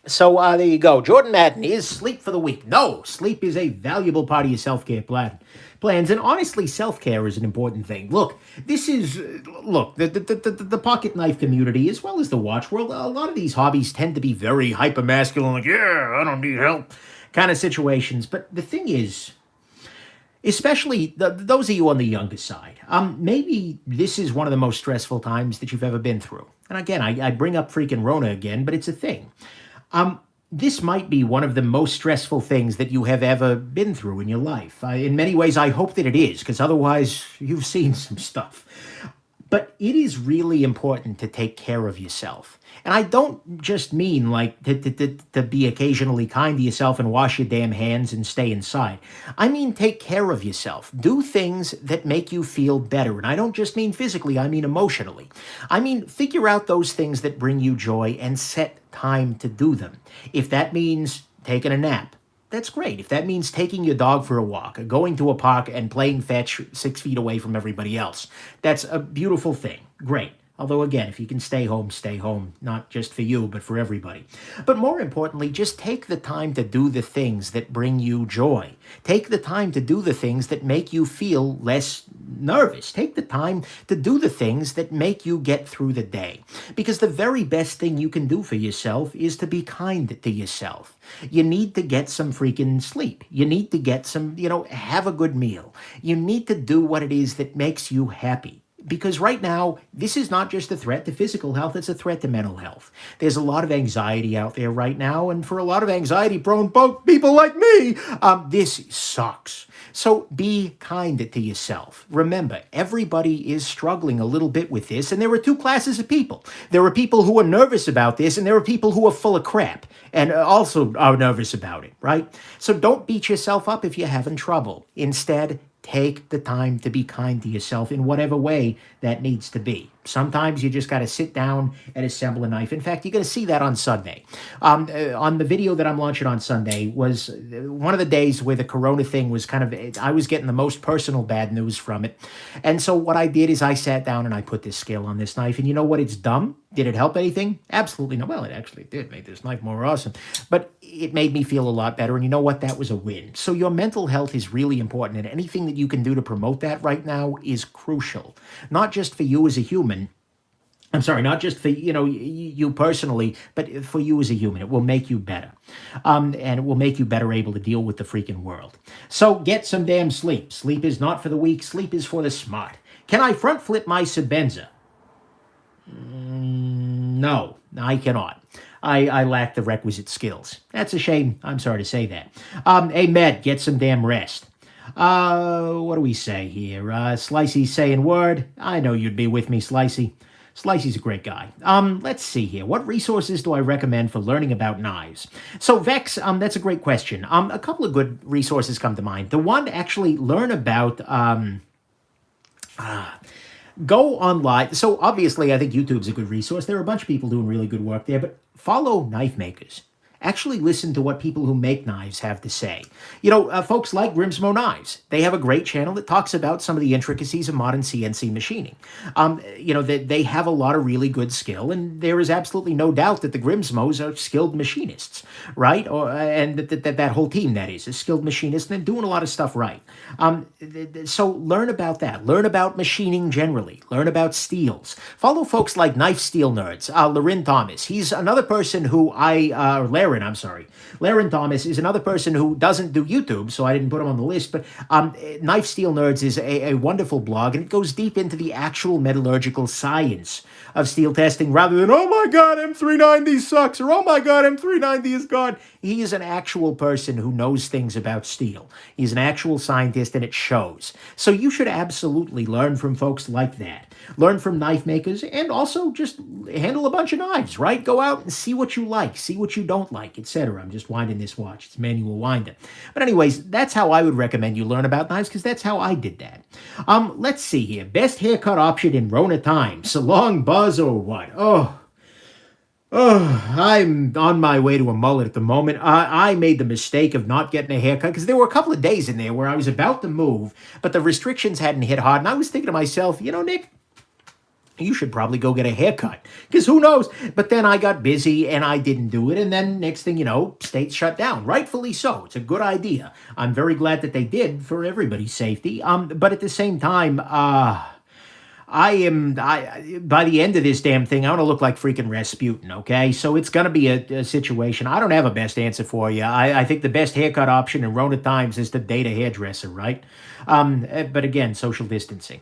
Speaker 1: So there you go. Jordan Madden, is sleep for the week? No, sleep is a valuable part of your self-care plans, and honestly, self-care is an important thing. Look, the pocket knife community, as well as the watch world, a lot of these hobbies tend to be very hyper-masculine, like, yeah, I don't need help, kind of situations. But the thing is, especially those of you on the younger side, maybe this is one of the most stressful times that you've ever been through. And again, I bring up freaking Rona again, but it's a thing. This might be one of the most stressful things that you have ever been through in your life. In many ways, I hope that it is, because otherwise you've seen some stuff. But it is really important to take care of yourself. And I don't just mean like to be occasionally kind to yourself and wash your damn hands and stay inside. I mean take care of yourself. Do things that make you feel better. And I don't just mean physically, I mean emotionally. I mean figure out those things that bring you joy and set time to do them. If that means taking a nap, that's great. If that means taking your dog for a walk, or going to a park and playing fetch 6 feet away from everybody else, that's a beautiful thing. Great. Although, again, if you can stay home, not just for you, but for everybody. But more importantly, just take the time to do the things that bring you joy. Take the time to do the things that make you feel less nervous. Take the time to do the things that make you get through the day. Because the very best thing you can do for yourself is to be kind to yourself. You need to get some freaking sleep. You need to get some, have a good meal. You need to do what it is that makes you happy. Because right now, this is not just a threat to physical health, it's a threat to mental health. There's a lot of anxiety out there right now, and for a lot of anxiety-prone people like me, this sucks. So be kind to yourself. Remember, everybody is struggling a little bit with this, and there are two classes of people. There are people who are nervous about this, and there are people who are full of crap and also are nervous about it, right? So don't beat yourself up if you're having trouble. Instead, take the time to be kind to yourself in whatever way that needs to be. Sometimes you just got to sit down and assemble a knife. In fact, you're going to see that on Sunday. On the video that I'm launching on Sunday was one of the days where the corona thing was kind of, I was getting the most personal bad news from it. And so what I did is I sat down and I put this scale on this knife. And you know what? It's dumb. Did it help anything? Absolutely no. Well, it actually did make this knife more awesome. But it made me feel a lot better. And you know what? That was a win. So your mental health is really important. And anything that you can do to promote that right now is crucial. Not just for you as a human. I'm sorry, not just for, you personally, but for you as a human. It will make you better. And it will make you better able to deal with the freaking world. So get some damn sleep. Sleep is not for the weak. Sleep is for the smart. Can I front flip my Shabazz? No, I cannot. I lack the requisite skills. That's a shame. I'm sorry to say that. Hey, Med, get some damn rest. What do we say here? Slicey's saying word. I know you'd be with me, Slicey. Slicey's a great guy. Let's see here. What resources do I recommend for learning about knives? So Vex, that's a great question. A couple of good resources come to mind. The one, actually learn about, go online. So obviously I think YouTube's a good resource. There are a bunch of people doing really good work there, but follow knife makers. Actually listen to what people who make knives have to say. Folks like Grimsmo Knives, they have a great channel that talks about some of the intricacies of modern CNC machining. They have a lot of really good skill, and there is absolutely no doubt that the Grimsmos are skilled machinists, right? And that whole team, that is skilled machinists, and they're doing a lot of stuff right. So learn about that. Learn about machining generally. Learn about steels. Follow folks like Knife Steel Nerds. Laren Thomas, he's another person who Laren Thomas is another person who doesn't do YouTube, so I didn't put him on the list, but Knife Steel Nerds is a wonderful blog, and it goes deep into the actual metallurgical science of steel testing rather than, oh my God, M390 sucks, or oh my God, M390 is gone. He is an actual person who knows things about steel. He's an actual scientist, and it shows. So you should absolutely learn from folks like that. Learn from knife makers, and also just handle a bunch of knives, right? Go out and see what you like, see what you don't like, etc. I'm just winding this watch. It's manual winding. But anyways, that's how I would recommend you learn about knives, because that's how I did that. Let's see here. Best haircut option in Rona time. Salon, buzz, or what? Oh, I'm on my way to a mullet at the moment. I made the mistake of not getting a haircut because there were a couple of days in there where I was about to move, but the restrictions hadn't hit hard. And I was thinking to myself, Nick, you should probably go get a haircut, because who knows? But then I got busy and I didn't do it. And then next thing you know, states shut down. Rightfully so. It's a good idea. I'm very glad that they did for everybody's safety. But at the same time, by the end of this damn thing, I'm going to look like freaking Rasputin, okay? So it's going to be a situation. I don't have a best answer for you. I think the best haircut option in Rona times is to date a hairdresser, right? But again, social distancing.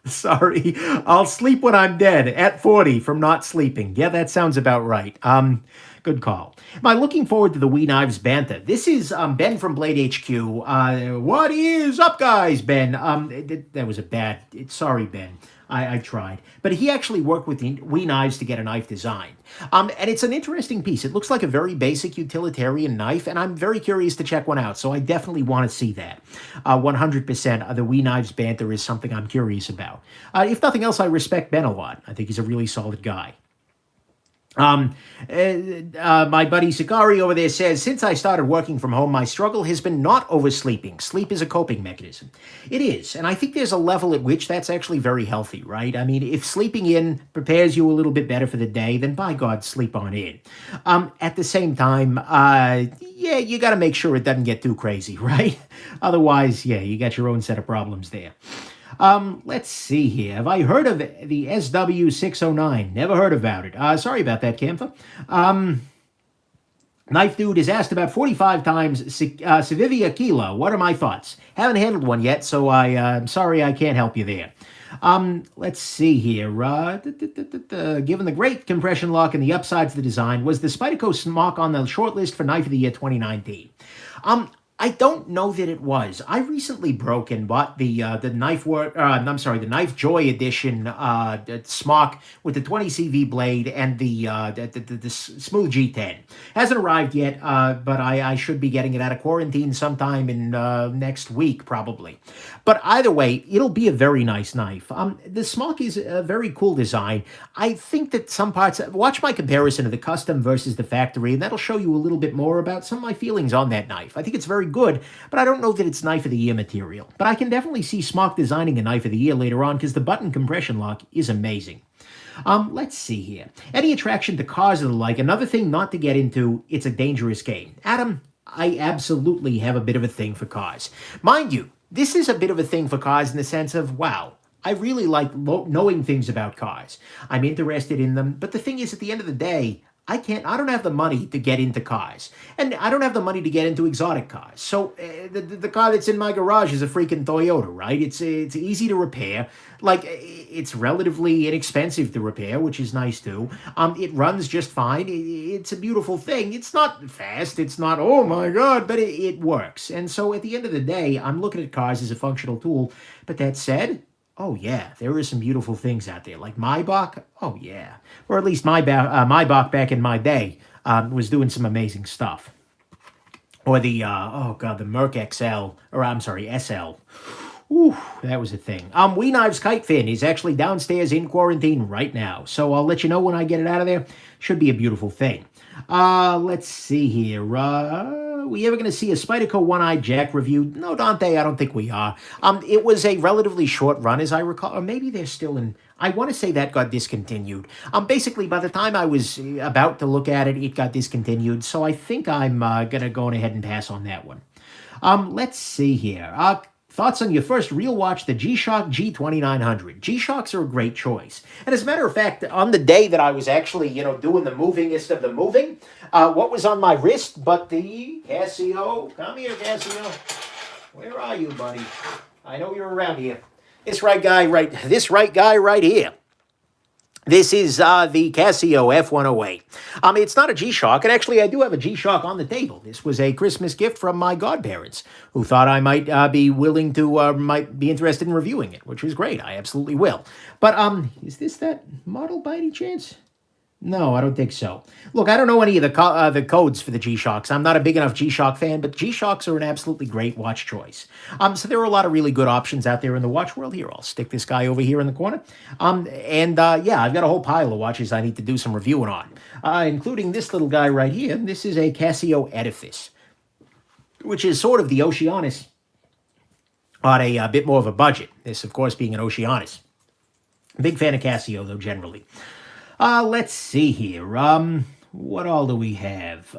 Speaker 1: Sorry, I'll sleep when I'm dead at 40 from not sleeping. Yeah, that sounds about right. Good call. Am I looking forward to the Wee Knives banter? This is Ben from Blade HQ. What is up, guys? Ben. That was a bad. Sorry, Ben. I tried. But he actually worked with Wee Knives to get a knife designed. And it's an interesting piece. It looks like a very basic utilitarian knife, and I'm very curious to check one out. So I definitely want to see that. 100% the Wee Knives banter is something I'm curious about. If nothing else, I respect Ben a lot. I think he's a really solid guy. My buddy Sakari over there says, since I started working from home, my struggle has been not oversleeping. Sleep is a coping mechanism. It is. And I think there's a level at which that's actually very healthy, right? I mean, if sleeping in prepares you a little bit better for the day, then by God, sleep on in. At the same time, yeah, you got to make sure it doesn't get too crazy, right? Otherwise, yeah, you got your own set of problems there. Let's see here. Have I heard of the SW609? Never heard about it. Sorry about that, Camphor. Knife Dude is asked about 45 times, Sevivia Kilo. What are my thoughts? Haven't handled one yet, so I'm sorry I can't help you there. Let's see here. Given the great compression lock and the upsides of the design, was the Spyderco Smock on the short list for Knife of the Year 2019? I don't know that it was. I recently broke and bought the the Knife Joy Edition smock with the 20 CV blade and the Smooth G10. Hasn't arrived yet, but I should be getting it out of quarantine sometime in next week probably. But either way, it'll be a very nice knife. The smock is a very cool design. I think that some parts. Watch my comparison of the custom versus the factory, and that'll show you a little bit more about some of my feelings on that knife. I think it's very good, but I don't know that it's Knife of the Year material. But I can definitely see Smock designing a Knife of the Year later on because the button compression lock is amazing. Let's see here. Any attraction to cars and the like. Another thing not to get into, it's a dangerous game. Adam, I absolutely have a bit of a thing for cars. Mind you, this is a bit of a thing for cars in the sense of, wow, I really like knowing things about cars. I'm interested in them, but the thing is, at the end of the day, I don't have the money to get into cars. And I don't have the money to get into exotic cars. So the car that's in my garage is a freaking Toyota, right? It's easy to repair. Like, it's relatively inexpensive to repair, which is nice too. It runs just fine. It's a beautiful thing. It's not fast. It's not, oh my God, but it works. And so at the end of the day, I'm looking at cars as a functional tool. But that said, oh yeah, there are some beautiful things out there. Like Maybach, oh yeah. Or at least Maybach back in my day was doing some amazing stuff. Or the, the Merc XL, or I'm sorry, SL. Ooh, that was a thing. Wee Knives Kite Fin is actually downstairs in quarantine right now. So I'll let you know when I get it out of there. Should be a beautiful thing. Let's see here. We ever going to see a Spyderco One-Eyed Jack review? No, Dante, I don't think we are. It was a relatively short run, as I recall. Or maybe they're still in... I want to say that got discontinued. Basically, by the time I was about to look at it, it got discontinued. So I think I'm going to go ahead and pass on that one. Let's see here. Thoughts on your first real watch, the G-Shock G2900. G-Shocks are a great choice. And as a matter of fact, on the day that I was actually, doing the movingest of the moving, what was on my wrist but the Casio? Come here, Casio. Where are you, buddy? I know you're around here. This right guy right here. This is the Casio F108. It's not a G-Shock, and actually I do have a G-Shock on the table. This was a Christmas gift from my godparents, who thought I might be willing to, might be interested in reviewing it, which was great. I absolutely will. But is this that model by any chance? No, I don't think so. Look, I don't know any of the codes for the G-Shocks. I'm not a big enough G-Shock fan, but G-Shocks are an absolutely great watch choice. So there are a lot of really good options out there in the watch world. Here, I'll stick this guy over here in the corner. Yeah, I've got a whole pile of watches I need to do some reviewing on, including this little guy right here. This is a Casio Edifice, which is sort of the Oceanus on a bit more of a budget. This, of course, being an Oceanus. Big fan of Casio, though, generally. Let's see here. What all do we have?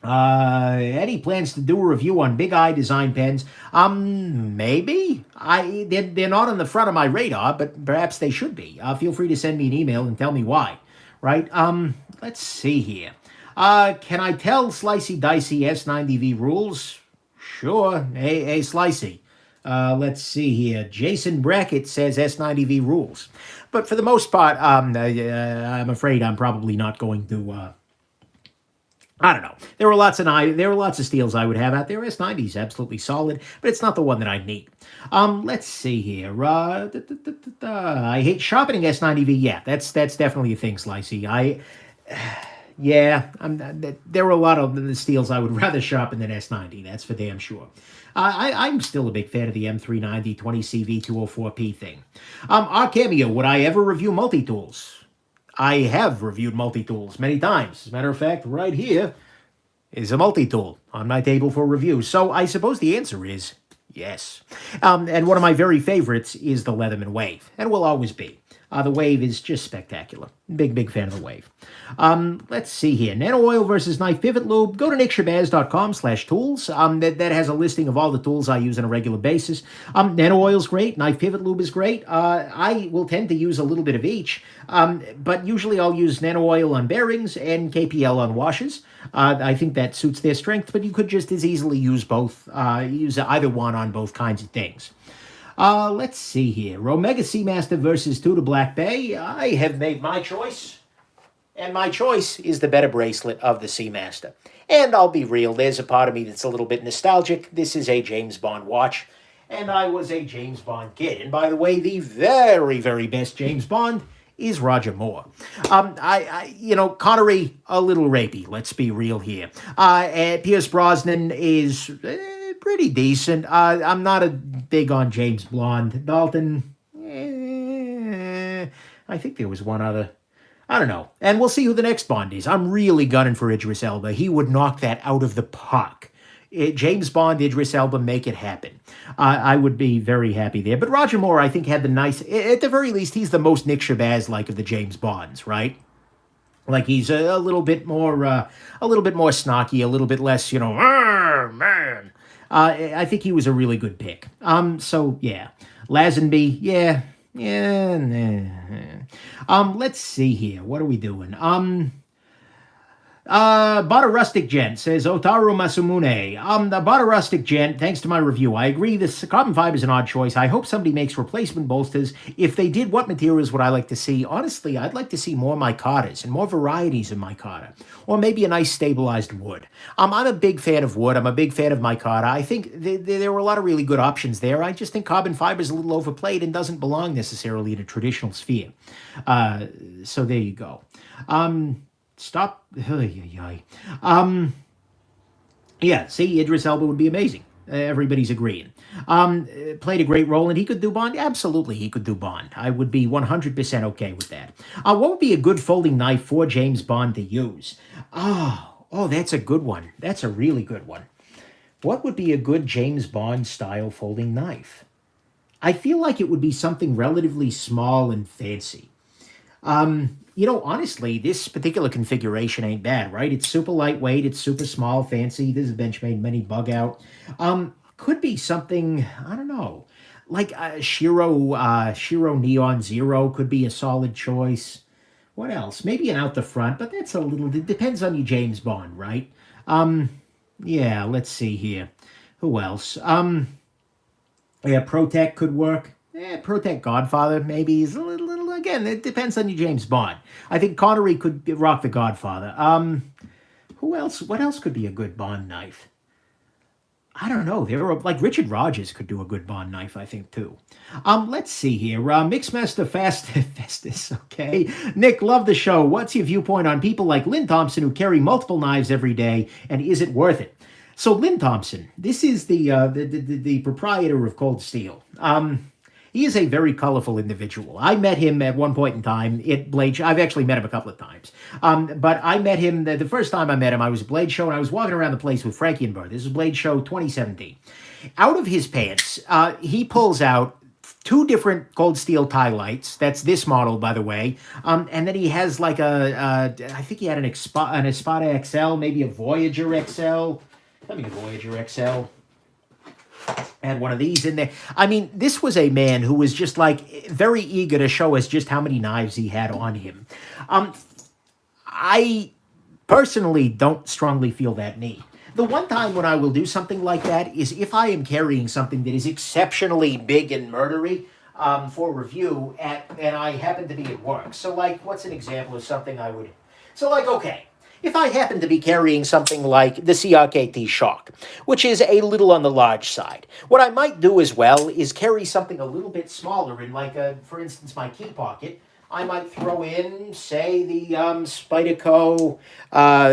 Speaker 1: Any plans to do a review on Big Eye design pens? Maybe. They're not on the front of my radar, but perhaps they should be. Feel free to send me an email and tell me why. Right? Let's see here. Can I tell Slicey Dicey S90V rules? Sure. Hey, Slicey. Let's see here. Jason Brackett says S90V rules. But for the most part, I'm afraid I'm probably not going to... I don't know. There are lots of steels I would have out there. S90 is absolutely solid, but it's not the one that I need. Let's see here. I hate sharpening S90V. Yeah, that's definitely a thing, Slicey. There are a lot of the steels I would rather sharpen than S90. That's for damn sure. I'm still a big fan of the M390 20CV 204P thing. Cameo, would I ever review multi-tools? I have reviewed multi-tools many times. As a matter of fact, right here is a multi-tool on my table for review. So I suppose the answer is yes. And one of my very favorites is the Leatherman Wave, and will always be. The Wave is just spectacular. Big fan of the Wave. Let's see here. Nano Oil versus Knife Pivot Lube. Go to nickshabazz.com/tools. That has a listing of all the tools I use on a regular basis. Nano Oil's great. Knife Pivot Lube is great. I will tend to use a little bit of each, but usually I'll use Nano Oil on bearings and KPL on washers. I think that suits their strength, but you could just as easily use both. Use either one on both kinds of things. Let's see here. Omega Seamaster versus Tudor Black Bay. I have made my choice, and my choice is the better bracelet of the Seamaster. And I'll be real, there's a part of me that's a little bit nostalgic. This is a James Bond watch, and I was a James Bond kid. And by the way, the very best James Bond is Roger Moore. Connery, a little rapey, let's be real here. Pierce Brosnan is pretty decent. I'm not a big on James Bond. Dalton, I think there was one other. I don't know. And we'll see who the next Bond is. I'm really gunning for Idris Elba. He would knock that out of the park. James Bond, Idris Elba, make it happen. I would be very happy there. But Roger Moore, I think, had the nice, at the very least, he's the most Nick Shabazz-like of the James Bonds, right? Like he's a little bit more snarky, a little bit less, man. I think he was a really good pick. So yeah, Lazenby, yeah. Let's see here. What are we doing? Bada Rustic Gent says, Otaru Masumune. The Bada Rustic Gent, thanks to my review, I agree this carbon fiber is an odd choice. I hope somebody makes replacement bolsters. If they did, what materials would I like to see? Honestly, I'd like to see more micatas and more varieties of micarta. Or maybe a nice stabilized wood. I'm a big fan of wood. I'm a big fan of micarta. I think there were a lot of really good options there. I just think carbon fiber is a little overplayed and doesn't belong necessarily in a traditional sphere. So there you go. Stop. Yeah, see, Idris Elba would be amazing. Everybody's agreeing. Played a great role, and he could do Bond? Absolutely, he could do Bond. I would be 100% okay with that. What would be a good folding knife for James Bond to use? Oh, that's a good one. That's a really good one. What would be a good James Bond-style folding knife? I feel like it would be something relatively small and fancy. Honestly, this particular configuration ain't bad, right? It's super lightweight, it's super small, fancy. This is Benchmade Mini Bug Out. Could be something, I don't know, like Shiro Neon Zero could be a solid choice. What else? Maybe an out the front, but that's a little, it depends on your James Bond, right? Yeah, let's see here. Who else? Yeah, Protec could work. Protect Godfather maybe is a little, again, it depends on your James Bond. I think Connery could rock the Godfather. Who else? What else could be a good Bond knife? I don't know. There are, like, Richard Rogers could do a good Bond knife, I think, too. Let's see here. Mixmaster Festus, okay. Nick, love the show. What's your viewpoint on people like Lynn Thompson who carry multiple knives every day, and is it worth it? So Lynn Thompson, this is the proprietor of Cold Steel. He is a very colorful individual. I met him at one point in time at Blade Show. I've actually met him a couple of times. But I met him, the first time I met him, I was at Blade Show, and I was walking around the place with Frankie and Bird. This is Blade Show 2017. Out of his pants, he pulls out two different Cold Steel tie lights. That's this model, by the way. And then he has like I think he had an Espada XL, maybe a Voyager XL. Let me get Voyager XL. Had one of these in there. I mean, this was a man who was just like very eager to show us just how many knives he had on him. I personally don't strongly feel that need. The one time when I will do something like that is if I am carrying something that is exceptionally big and murdery for review, and I happen to be at work. So, like, what's an example of something I would... So, like, okay. If I happen to be carrying something like the CRKT Shock, which is a little on the large side, what I might do as well is carry something a little bit smaller in, like, for instance, my key pocket. I might throw in, say, the Spyderco.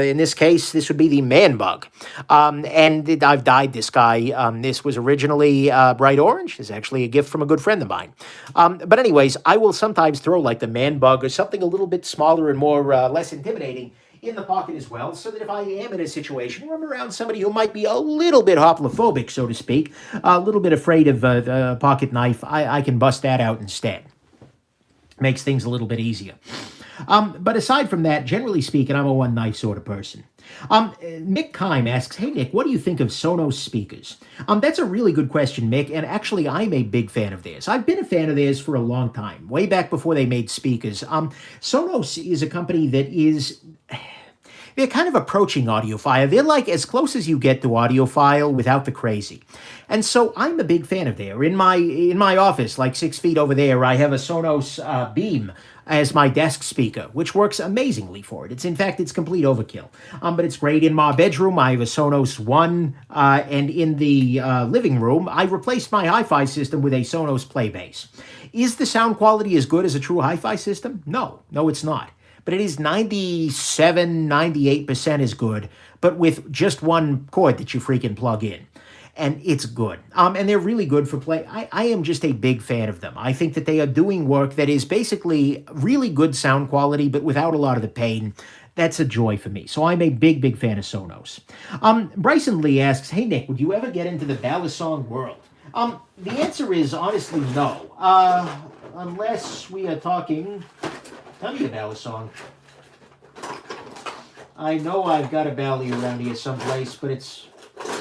Speaker 1: In this case, this would be the Man Bug. And I've dyed this guy. This was originally bright orange. It's actually a gift from a good friend of mine. But anyways, I will sometimes throw, like, the Man Bug or something a little bit smaller and more less intimidating in the pocket as well, so that if I am in a situation where I'm around somebody who might be a little bit hoplophobic, so to speak, a little bit afraid of a pocket knife, I can bust that out instead. Makes things a little bit easier. But aside from that, generally speaking, I'm a one knife sort of person. Mick Kime asks, "Hey Nick, what do you think of Sonos speakers?" That's a really good question, Mick, and actually I'm a big fan of theirs. I've been a fan of theirs for a long time, way back before they made speakers. Sonos is a company that is they're kind of approaching audiophile. They're like as close as you get to audiophile without the crazy. And so I'm a big fan of theirs. In my office, like 6 feet over there, I have a Sonos Beam as my desk speaker, which works amazingly for it. In fact, it's complete overkill. But it's great. In my bedroom, I have a Sonos One, and in the living room, I replaced my hi-fi system with a Sonos Playbase. Is the sound quality as good as a true hi-fi system? No, it's not. But it is 97, 98% as good, but with just one cord that you freaking plug in. And it's good. And they're really good for play. I am just a big fan of them. I think that they are doing work that is basically really good sound quality, but without a lot of the pain. That's a joy for me. So I'm a big, big fan of Sonos. Bryson Lee asks, "Hey Nick, would you ever get into the balisong world?" The answer is honestly no. Unless we are talking... Tell me a balisong. I know I've got a bally around here someplace, but it's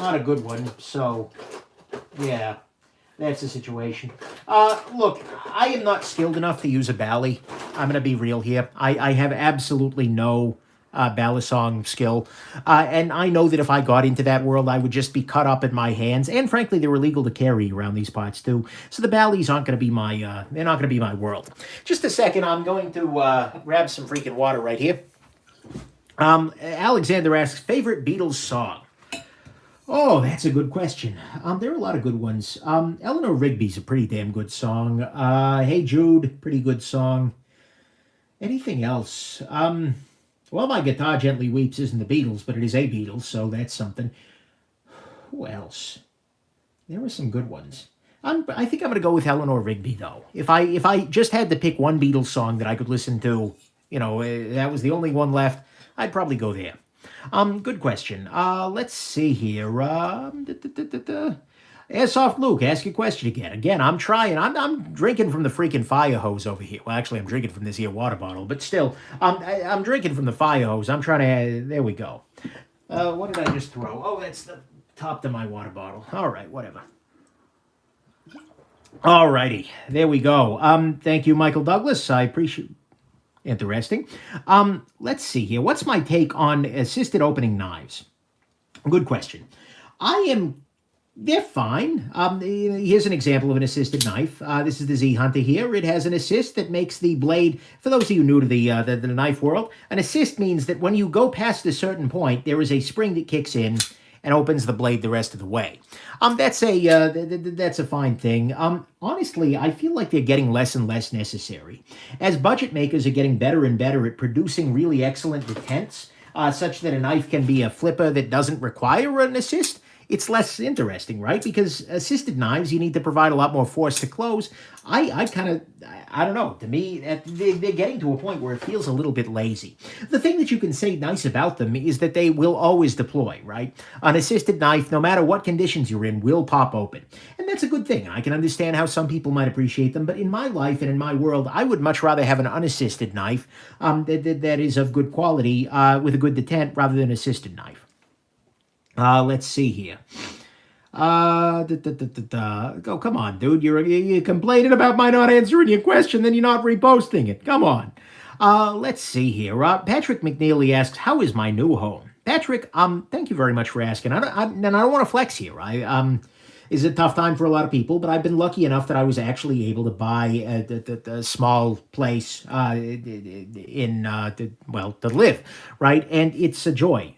Speaker 1: not a good one, so yeah, that's the situation. Look, I am not skilled enough to use a bally. I'm going to be real here. I have absolutely no balisong skill, and I know that if I got into that world, I would just be cut up in my hands, and frankly, they're illegal to carry around these parts too, so the ballies aren't going to be my, they're not going to be my world. Just a second, I'm going to grab some freaking water right here. Alexander asks, "Favorite Beatles song?" Oh, that's a good question. There are a lot of good ones. Eleanor Rigby's a pretty damn good song. Hey Jude, pretty good song. Anything else? Well, My Guitar Gently Weeps isn't the Beatles, but it is a Beatles, so that's something. Who else? There were some good ones. I think I'm going to go with Eleanor Rigby, though. If I just had to pick one Beatles song that I could listen to, that was the only one left, I'd probably go there. Good question. Let's see here. Airsoft Luke, ask your question again. Again, I'm trying. I'm drinking from the freaking fire hose over here. Well, actually, I'm drinking from this here water bottle, but still, I'm drinking from the fire hose. I'm trying to. There we go. What did I just throw? Oh, that's the top to my water bottle. All right, whatever. All righty, there we go. Thank you, Michael Douglas. I appreciate. Interesting. Let's see here. What's my take on assisted opening knives? Good question. They're fine. Here's an example of an assisted knife. This is the Z Hunter here. It has an assist that makes the blade, for those of you new to the knife world, an assist means that when you go past a certain point, there is a spring that kicks in and opens the blade the rest of the way. That's a fine thing. Honestly, I feel like they're getting less and less necessary. As budget makers are getting better and better at producing really excellent detents, such that a knife can be a flipper that doesn't require an assist, it's less interesting, right? Because assisted knives, you need to provide a lot more force to close. I don't know. To me, they're getting to a point where it feels a little bit lazy. The thing that you can say nice about them is that they will always deploy, right? An assisted knife, no matter what conditions you're in, will pop open. And that's a good thing. I can understand how some people might appreciate them, but in my life and in my world, I would much rather have an unassisted knife that is of good quality with a good detent rather than an assisted knife. Let's see here. Oh, come on, dude. You're complaining about my not answering your question, then you're not reposting it. Come on. Let's see here. Patrick McNeely asks, "How is my new home?" Patrick, thank you very much for asking. I don't want to flex here. It's a tough time for a lot of people, but I've been lucky enough that I was actually able to buy a small place to live, right? And it's a joy.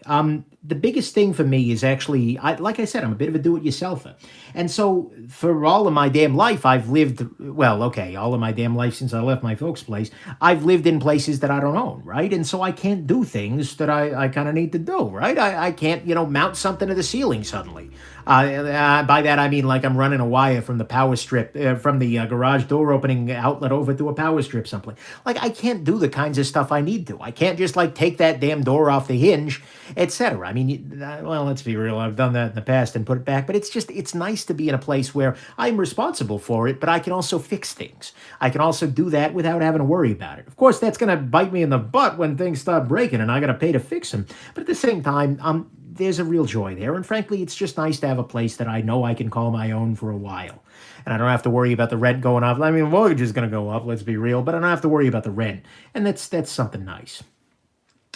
Speaker 1: The biggest thing for me is actually, like I said, I'm a bit of a do-it-yourselfer. And so for all of my damn life, I've lived, all of my damn life since I left my folks' place, I've lived in places that I don't own, right? And so I can't do things that I kind of need to do, right? I can't, mount something to the ceiling suddenly. By that, I mean like I'm running a wire from the power strip, from the garage door opening outlet over to a power strip someplace. Like, I can't do the kinds of stuff I need to. I can't just, take that damn door off the hinge, etc. I mean, well, let's be real. I've done that in the past and put it back, but it's nice to be in a place where I'm responsible for it, but I can also fix things. I can also do that without having to worry about it. Of course, that's going to bite me in the butt when things start breaking and I got to pay to fix them. But at the same time, there's a real joy there. And frankly, it's just nice to have a place that I know I can call my own for a while. And I don't have to worry about the rent going up. I mean, the mortgage is going to go up, let's be real, but I don't have to worry about the rent. And that's something nice.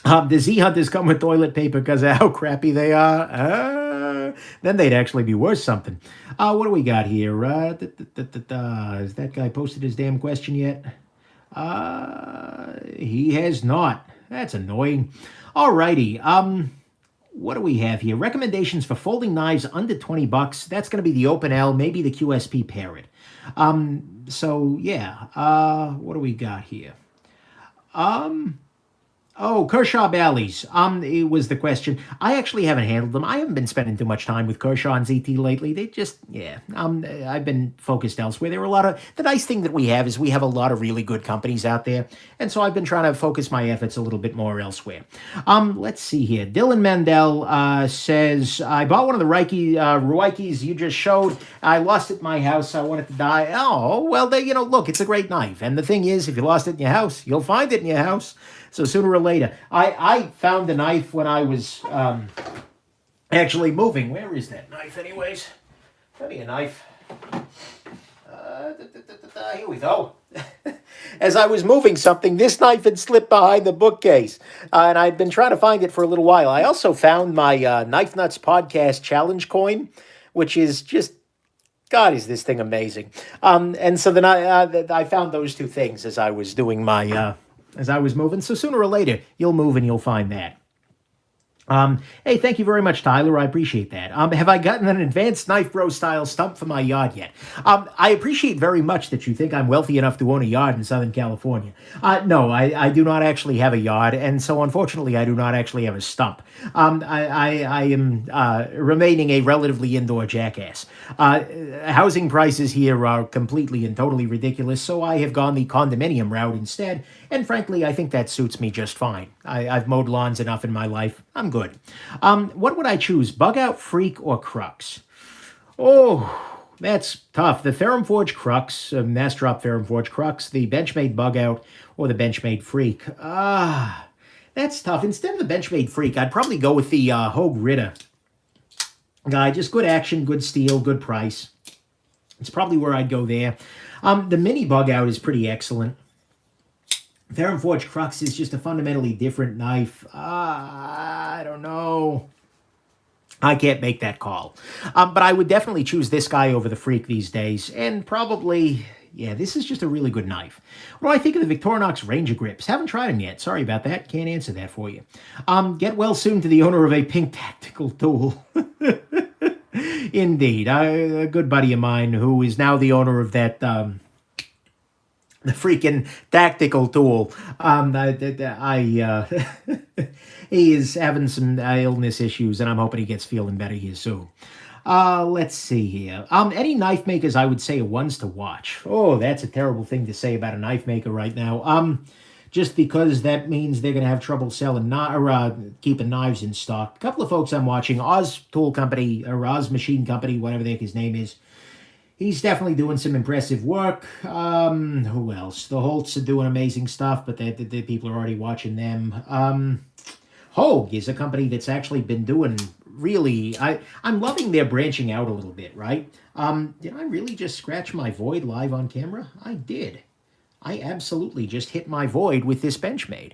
Speaker 1: The Z-Hunters come with toilet paper because of how crappy they are. Then they'd actually be worth something. What do we got here? Has that guy posted his damn question yet? He has not. That's annoying. Alrighty. What do we have here? Recommendations for folding knives under $20. That's going to be the Open L, maybe the QSP Parrot. So yeah. What do we got here? Oh, Kershaw Bally's. It was the question. I actually haven't handled them. I haven't been spending too much time with Kershaw and ZT lately. They just, yeah. I've been focused elsewhere. There are a lot of, the nice thing that we have is we have a lot of really good companies out there. And so I've been trying to focus my efforts a little bit more elsewhere. Let's see here. Dylan Mandel says, I bought one of the Ruikis you just showed. I lost it in my house. I want it to die. Oh, well, look, it's a great knife. And the thing is, if you lost it in your house, you'll find it in your house. So sooner or later, I found a knife when I was actually moving. Where is that knife anyways? Give me a knife. Here we go. As I was moving something, this knife had slipped behind the bookcase. And I'd been trying to find it for a little while. I also found my Knife Nuts Podcast Challenge coin, which is just, God, is this thing amazing. And so then I found those two things as I was doing my... as I was moving. So sooner or later, you'll move and you'll find that. Hey, thank you very much, Tyler. I appreciate that. Have I gotten an advanced Knife Bro style stump for my yard yet? I appreciate very much that you think I'm wealthy enough to own a yard in Southern California. No, I do not actually have a yard, and so unfortunately, I do not actually have a stump. I am remaining a relatively indoor jackass. Housing prices here are completely and totally ridiculous, so I have gone the condominium route instead, and frankly, I think that suits me just fine. I've mowed lawns enough in my life. I'm good. What would I choose, Bug Out Freak or Crux? Oh, that's tough. The Ferrum Forge Crux, Mass Drop Ferrum Forge Crux, the Benchmade Bug Out, or the Benchmade Freak. That's tough. Instead of the Benchmade Freak, I'd probably go with the Hogue Ritter guy. Just good action, good steel, good price. It's probably where I'd go there. The Mini Bug Out is pretty excellent. Ferrum Forge Crux is just a fundamentally different knife. I don't know. I can't make that call. But I would definitely choose this guy over the Freak these days. And probably, yeah, this is just a really good knife. What do I think of the Victorinox Ranger Grips? Haven't tried them yet. Sorry about that. Can't answer that for you. Get well soon to the owner of a pink tactical tool. Indeed. A good buddy of mine who is now the owner of that... the freaking tactical tool. He is having some illness issues, and I'm hoping he gets feeling better here soon. Let's see here. Any knife makers, I would say, are ones to watch. Oh, that's a terrible thing to say about a knife maker right now. Just because that means they're going to have trouble selling keeping knives in stock. A couple of folks I'm watching, Oz Tool Company, or Oz Machine Company, whatever the heck his name is. He's definitely doing some impressive work. Who else? The Holtz are doing amazing stuff, but the people are already watching them. Hogue is a company that's actually been doing really... I'm loving their branching out a little bit, right? Did I really just scratch my void live on camera? I did. I absolutely just hit my void with this Benchmade.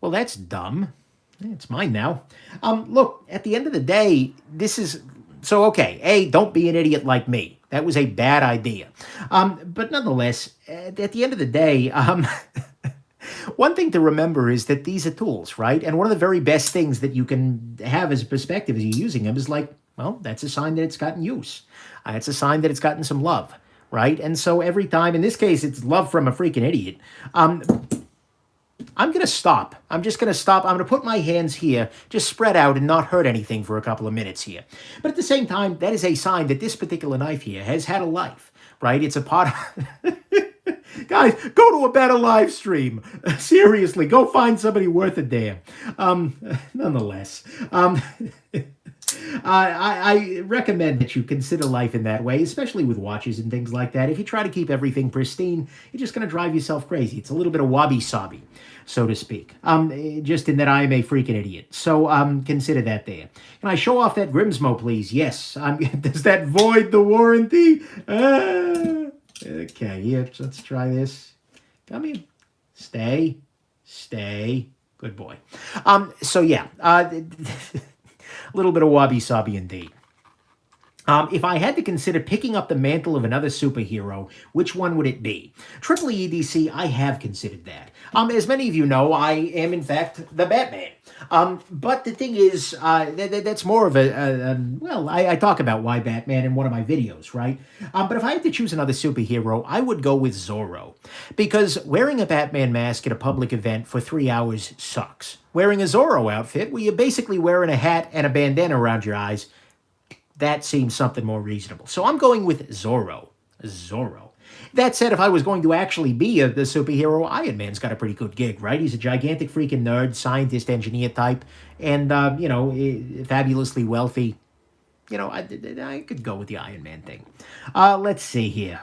Speaker 1: Well, that's dumb. It's mine now. Look, at the end of the day, this is... So, okay, A, don't be an idiot like me. That was a bad idea. But nonetheless, at the end of the day, one thing to remember is that these are tools, right? And one of the very best things that you can have as a perspective as you're using them is like, well, that's a sign that it's gotten use. It's a sign that it's gotten some love, right? And so every time, in this case, it's love from a freaking idiot. I'm going to stop. I'm just going to stop. I'm going to put my hands here, just spread out and not hurt anything for a couple of minutes here. But at the same time, that is a sign that this particular knife here has had a life, right? It's a part of... Guys, go to a better live stream. Seriously, go find somebody worth a damn. Nonetheless, I recommend that you consider life in that way, especially with watches and things like that. If you try to keep everything pristine, you're just going to drive yourself crazy. It's a little bit of wabi-sabi, so to speak. Just in that I am a freaking idiot. So consider that there. Can I show off that Grimsmo, please? Yes. Does that void the warranty? Okay, here, let's try this. Come here. Stay. Stay. Good boy. So yeah, a little bit of wabi-sabi indeed. If I had to consider picking up the mantle of another superhero, which one would it be? Triple EDC, I have considered that. As many of you know, I am in fact the Batman. But the thing is, that's more of well, I talk about why Batman in one of my videos, right? But if I had to choose another superhero, I would go with Zorro. Because wearing a Batman mask at a public event for 3 hours sucks. Wearing a Zorro outfit, where you're basically wearing a hat and a bandana around your eyes, that seems something more reasonable. So I'm going with Zorro. Zorro. That said, if I was going to actually be the superhero, Iron Man's got a pretty good gig, right? He's a gigantic freaking nerd, scientist, engineer type, and, you know, fabulously wealthy. You know, I could go with the Iron Man thing. Let's see here.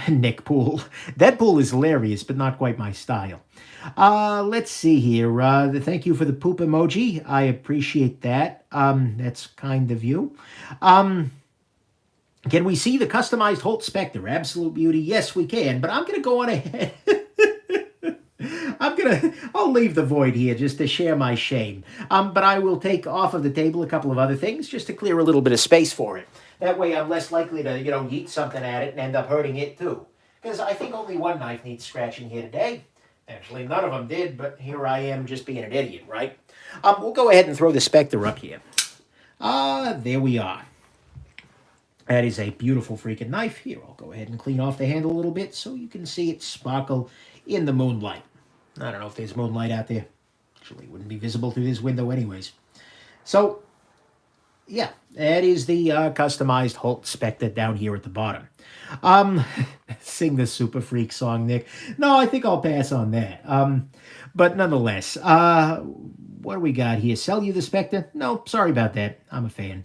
Speaker 1: Nick Poole. Deadpool is hilarious, but not quite my style. Let's see here. Thank you for the poop emoji. I appreciate that. That's kind of you. Can we see the customized Holt Spectre? Absolute beauty. Yes, we can. But I'm going to go on ahead. I'll leave the void here just to share my shame. But I will take off of the table a couple of other things just to clear a little bit of space for it. That way I'm less likely to, you know, yeet something at it and end up hurting it too. Because I think only one knife needs scratching here today. Actually, none of them did, but here I am just being an idiot, right? We'll go ahead and throw the Spectre up here. There we are. That is a beautiful freaking knife. Here, I'll go ahead and clean off the handle a little bit so you can see it sparkle in the moonlight. I don't know if there's moonlight out there. Actually, it wouldn't be visible through this window anyways. So, yeah, that is the customized Holt Spectre down here at the bottom. Sing the Super Freak song, Nick. No, I think I'll pass on that. But nonetheless, what do we got here? Sell you the Spectre? No, sorry about that. I'm a fan.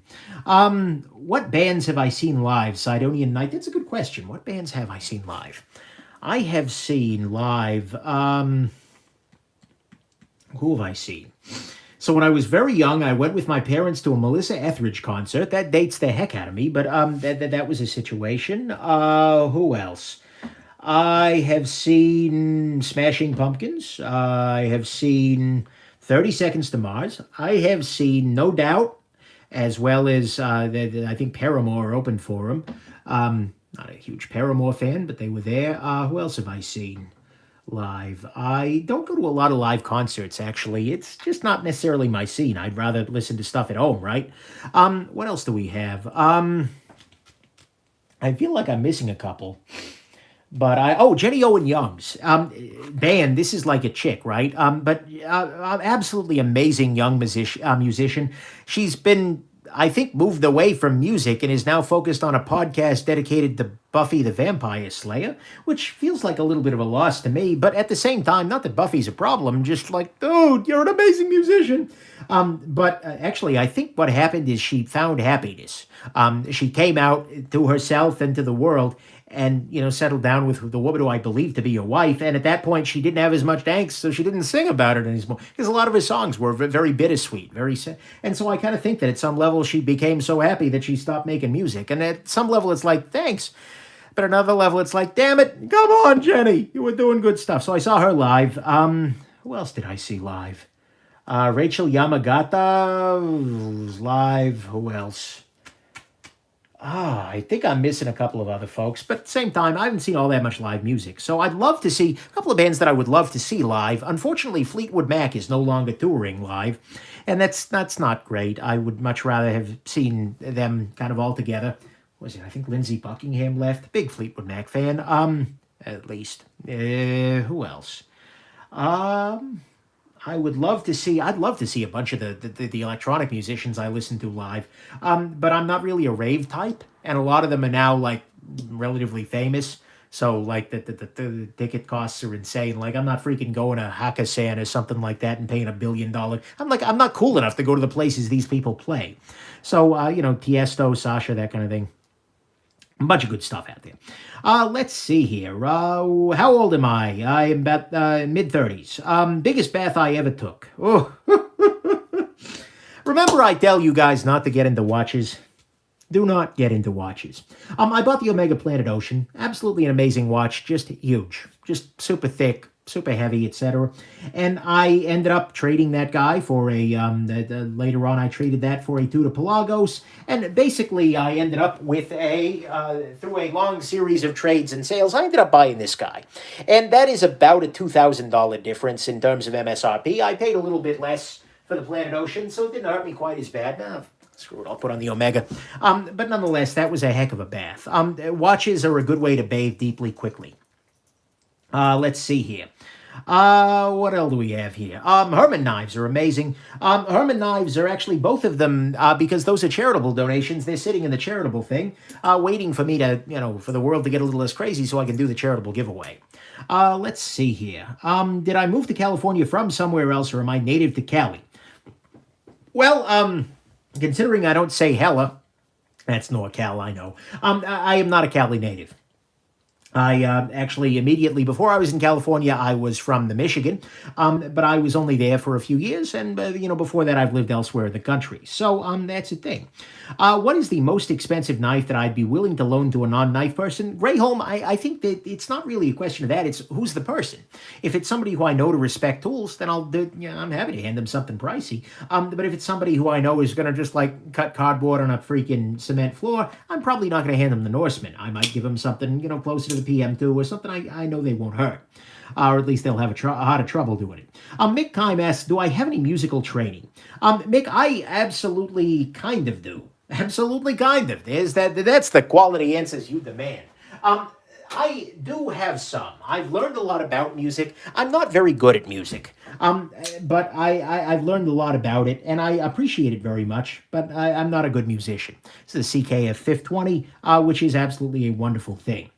Speaker 1: What bands have I seen live? Sidonian Night? That's a good question. What bands have I seen live? I have seen live... who have I seen? So when I was very young, I went with my parents to a Melissa Etheridge concert. That dates the heck out of me, but that was a situation. Who else? I have seen Smashing Pumpkins. I have seen 30 Seconds to Mars. I have seen No Doubt, as well as I think Paramore opened for them. Not a huge Paramore fan, but they were there. Who else have I seen live? I don't go to a lot of live concerts, actually. It's just not necessarily my scene. I'd rather listen to stuff at home, right? What else do we have? I feel like I'm missing a couple. But Jenny Owen Young's band. This is like a chick, right? But absolutely amazing young musician. She's been, I think, moved away from music and is now focused on a podcast dedicated to Buffy the Vampire Slayer, which feels like a little bit of a loss to me. But at the same time, not that Buffy's a problem, just like, dude, you're an amazing musician. But actually, I think what happened is she found happiness. She came out to herself and to the world and, you know, settled down with the woman who I believe to be your wife. And at that point, she didn't have as much angst, so she didn't sing about it anymore. Because a lot of her songs were very bittersweet, very sad. And so I kind of think that at some level, she became so happy that she stopped making music. And at some level, it's like, thanks. But another level, it's like, damn it, come on, Jenny. You were doing good stuff. So I saw her live. Who else did I see live? Rachel Yamagata was live. Who else? I think I'm missing a couple of other folks, but at the same time, I haven't seen all that much live music. So I'd love to see a couple of bands that I would love to see live. Unfortunately, Fleetwood Mac is no longer touring live, and that's not great. I would much rather have seen them kind of all together. What was it? I think Lindsey Buckingham left. Big Fleetwood Mac fan, at least. Who else? I'd love to see a bunch of the electronic musicians I listen to live. But I'm not really a rave type, and a lot of them are now like relatively famous. So like the ticket costs are insane. Like I'm not freaking going to Hakkasan or something like that and paying $1 billion. I'm not cool enough to go to the places these people play. So Tiesto, Sasha, that kind of thing. A bunch of good stuff out there. Let's see here. How old am I? I am about mid-30s. Biggest bath I ever took. Oh. Remember I tell you guys not to get into watches? Do not get into watches. I bought the Omega Planet Ocean. Absolutely an amazing watch. Just huge. Just super thick, super heavy, etc. And I ended up trading that guy for later on I traded that for a Tudor Pelagos. And basically I ended up with through a long series of trades and sales, I ended up buying this guy. And that is about a $2,000 difference in terms of MSRP. I paid a little bit less for the Planet Ocean, so it didn't hurt me quite as bad. Screw it, I'll put on the Omega. But nonetheless, that was a heck of a bath. Watches are a good way to bathe deeply quickly. Let's see here. What else do we have here? Herman knives are amazing. Herman knives are actually both of them, because those are charitable donations. They're sitting in the charitable thing, waiting for me to, for the world to get a little less crazy so I can do the charitable giveaway. Let's see here. Did I move to California from somewhere else, or am I native to Cali? Well, considering I don't say hella, that's NorCal, I know. I am not a Cali native. I actually immediately before I was in California, I was from the Michigan, but I was only there for a few years, and before that, I've lived elsewhere in the country. So that's the thing. What is the most expensive knife that I'd be willing to loan to a non-knife person? Greyholm, I think that it's not really a question of that. It's who's the person. If it's somebody who I know to respect tools, then I'm happy to hand them something pricey. But if it's somebody who I know is going to just like cut cardboard on a freaking cement floor, I'm probably not going to hand them the Norseman. I might give them something closer to the PM2 or something I know they won't hurt. Or at least they'll have a lot of trouble doing it. Mick Kime asks, do I have any musical training? Mick, I absolutely kind of do. Absolutely kind of. That's the quality answers you demand. I do have some. I've learned a lot about music. I'm not very good at music, but I've learned a lot about it, and I appreciate it very much, but I'm not a good musician. This is the CKF 520, which is absolutely a wonderful thing.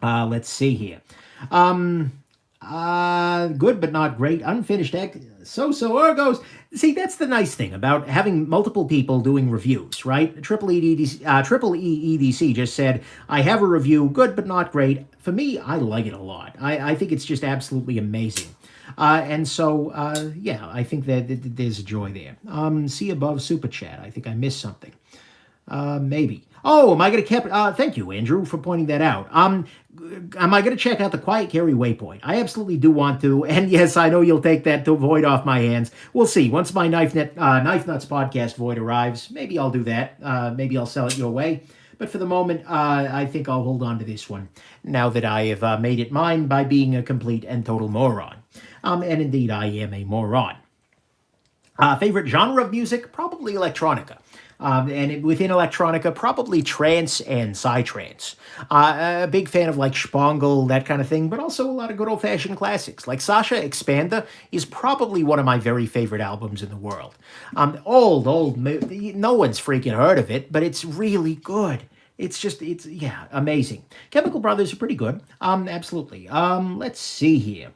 Speaker 1: Let's see here. Good but not great. Unfinished act. So Argos. See, that's the nice thing about having multiple people doing reviews, right? Triple E EDC just said, I have a review, good but not great. For me, I like it a lot. I think it's just absolutely amazing. And so, I think that there's a joy there. See above Super Chat. I think I missed something. Maybe. Oh, am I going to keep... thank you, Andrew, for pointing that out. Am I going to check out the Quiet Carry Waypoint? I absolutely do want to, and yes, I know you'll take that void off my hands. We'll see. Once my Knife Nuts podcast void arrives, maybe I'll do that. Maybe I'll sell it your way. But for the moment, I think I'll hold on to this one, now that I have made it mine by being a complete and total moron. And indeed, I am a moron. Favorite genre of music? Probably electronica. And within electronica, probably trance and psytrance. A big fan of like Spangle, that kind of thing, but also a lot of good old-fashioned classics. Like Sasha Expander is probably one of my very favorite albums in the world. Old, no one's freaking heard of it, but it's really good. It's amazing. Chemical Brothers are pretty good. Absolutely. Let's see here.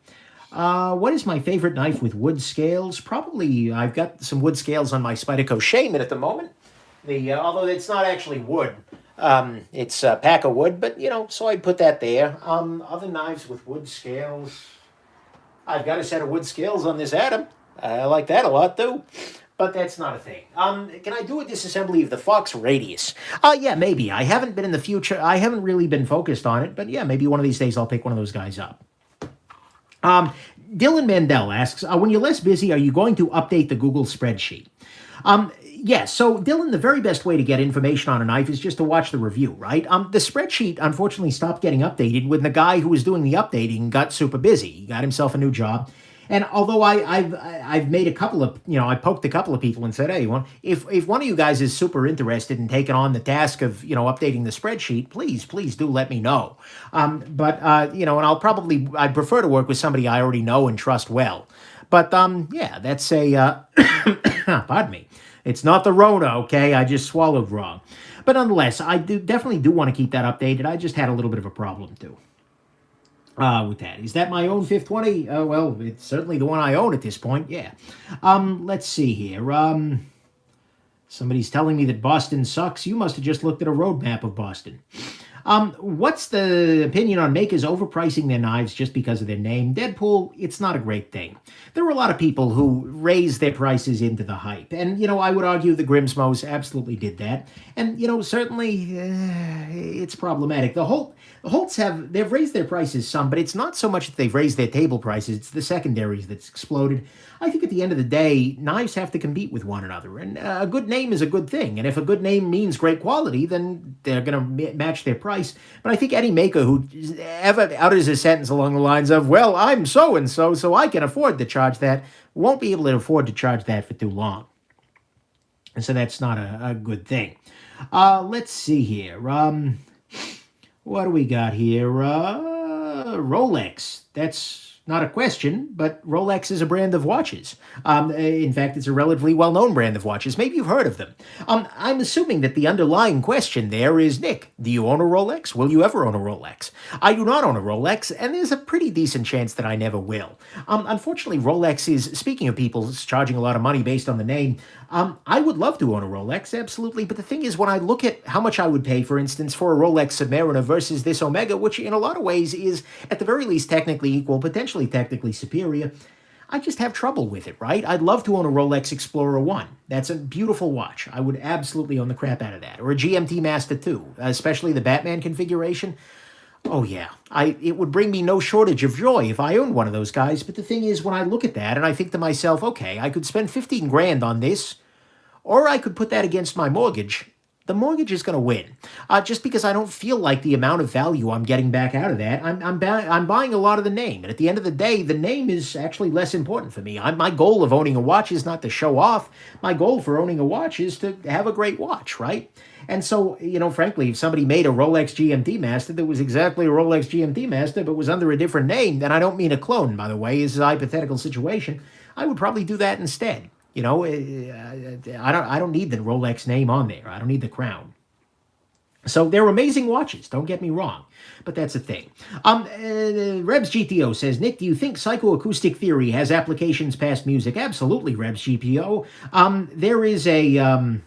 Speaker 1: What is my favorite knife with wood scales? Probably, I've got some wood scales on my Spyderco Shaman at the moment. Although it's not actually wood. It's a pack of wood, but, so I put that there. Other knives with wood scales. I've got a set of wood scales on this Adam. I like that a lot, too. But that's not a thing. Can I do a disassembly of the Fox Radius? Yeah, maybe. I haven't been in the future. I haven't really been focused on it, but yeah, maybe one of these days I'll pick one of those guys up. Dylan Mandel asks, when you're less busy, are you going to update the Google spreadsheet? Yes, so Dylan, the very best way to get information on a knife is just to watch the review, right? The spreadsheet unfortunately stopped getting updated when the guy who was doing the updating got super busy. He got himself a new job. And although I've made a couple of, I poked a couple of people and said, hey, if one of you guys is super interested in taking on the task of, updating the spreadsheet, please do let me know. And I'd prefer to work with somebody I already know and trust well. But, that's a, pardon me. It's not the Rona, okay? I just swallowed wrong. But nonetheless, I definitely do want to keep that updated. I just had a little bit of a problem too. With that. Is that my own 520? Well, it's certainly the one I own at this point, yeah. Let's see here. Somebody's telling me that Boston sucks. You must have just looked at a road map of Boston. What's the opinion on makers overpricing their knives just because of their name? Deadpool, it's not a great thing. There are a lot of people who raise their prices into the hype. And, I would argue the Grimsmos absolutely did that. And, certainly it's problematic. The Holts they've raised their prices some, but it's not so much that they've raised their table prices, it's the secondaries that's exploded. I think at the end of the day, knives have to compete with one another, and a good name is a good thing, and if a good name means great quality, then they're going to match their price. But I think any maker who ever utters a sentence along the lines of, well, I'm so-and-so, so I can afford to charge that, won't be able to afford to charge that for too long. And so that's not a good thing. Let's see here. What do we got here? Rolex. That's not a question, but Rolex is a brand of watches. In fact, it's a relatively well-known brand of watches. Maybe you've heard of them. I'm assuming that the underlying question there is, Nick, do you own a Rolex? Will you ever own a Rolex? I do not own a Rolex, and there's a pretty decent chance that I never will. Unfortunately, Rolex is, speaking of people charging a lot of money based on the name, I would love to own a Rolex, absolutely, but the thing is, when I look at how much I would pay, for instance, for a Rolex Submariner versus this Omega, which in a lot of ways is, at the very least, technically equal, potentially technically superior, I just have trouble with it, right? I'd love to own a Rolex Explorer 1. That's a beautiful watch. I would absolutely own the crap out of that. Or a GMT Master 2, especially the Batman configuration. Oh, yeah. It would bring me no shortage of joy if I owned one of those guys. But the thing is, when I look at that and I think to myself, okay, I could spend 15 grand on this, or I could put that against my mortgage. The mortgage is going to win. Just because I don't feel like the amount of value I'm getting back out of that, I'm buying a lot of the name. And at the end of the day, the name is actually less important for me. My goal of owning a watch is not to show off. My goal for owning a watch is to have a great watch, right? And so, frankly, if somebody made a Rolex GMT Master that was exactly a Rolex GMT Master but was under a different name, and I don't mean a clone, by the way, this is a hypothetical situation, I would probably do that instead. I don't need the Rolex name on there. I don't need the crown. So they're amazing watches, don't get me wrong, but that's a thing. Rebs GTO says, Nick, do you think psychoacoustic theory has applications past music? Absolutely, Rebs GTO. There is a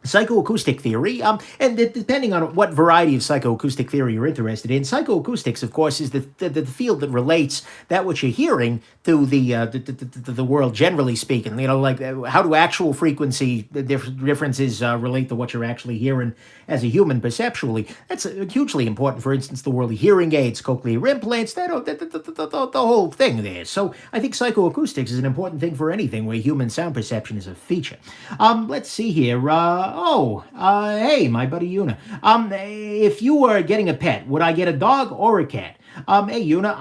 Speaker 1: psychoacoustic theory, and depending on what variety of psychoacoustic theory you're interested in, psychoacoustics, of course, is the field that relates that which you're hearing to the world, generally speaking. Like how do actual frequency differences relate to what you're actually hearing as a human perceptually? That's hugely important. For instance, the world of hearing aids, cochlear implants, the whole thing there. So I think psychoacoustics is an important thing for anything where human sound perception is a feature. Let's see here. Hey, my buddy Una. If you were getting a pet, would I get a dog or a cat? Hey, Una,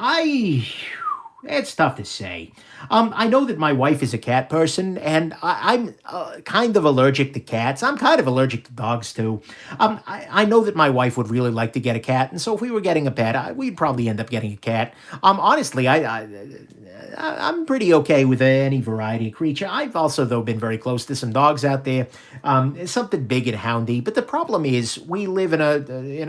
Speaker 1: it's tough to say. I know that my wife is a cat person, and I'm kind of allergic to cats. I'm kind of allergic to dogs, too. I know that my wife would really like to get a cat, and so if we were getting a pet, we'd probably end up getting a cat. Honestly, I'm pretty okay with any variety of creature. I've also, though, been very close to some dogs out there. Something big and houndy. But the problem is we live in a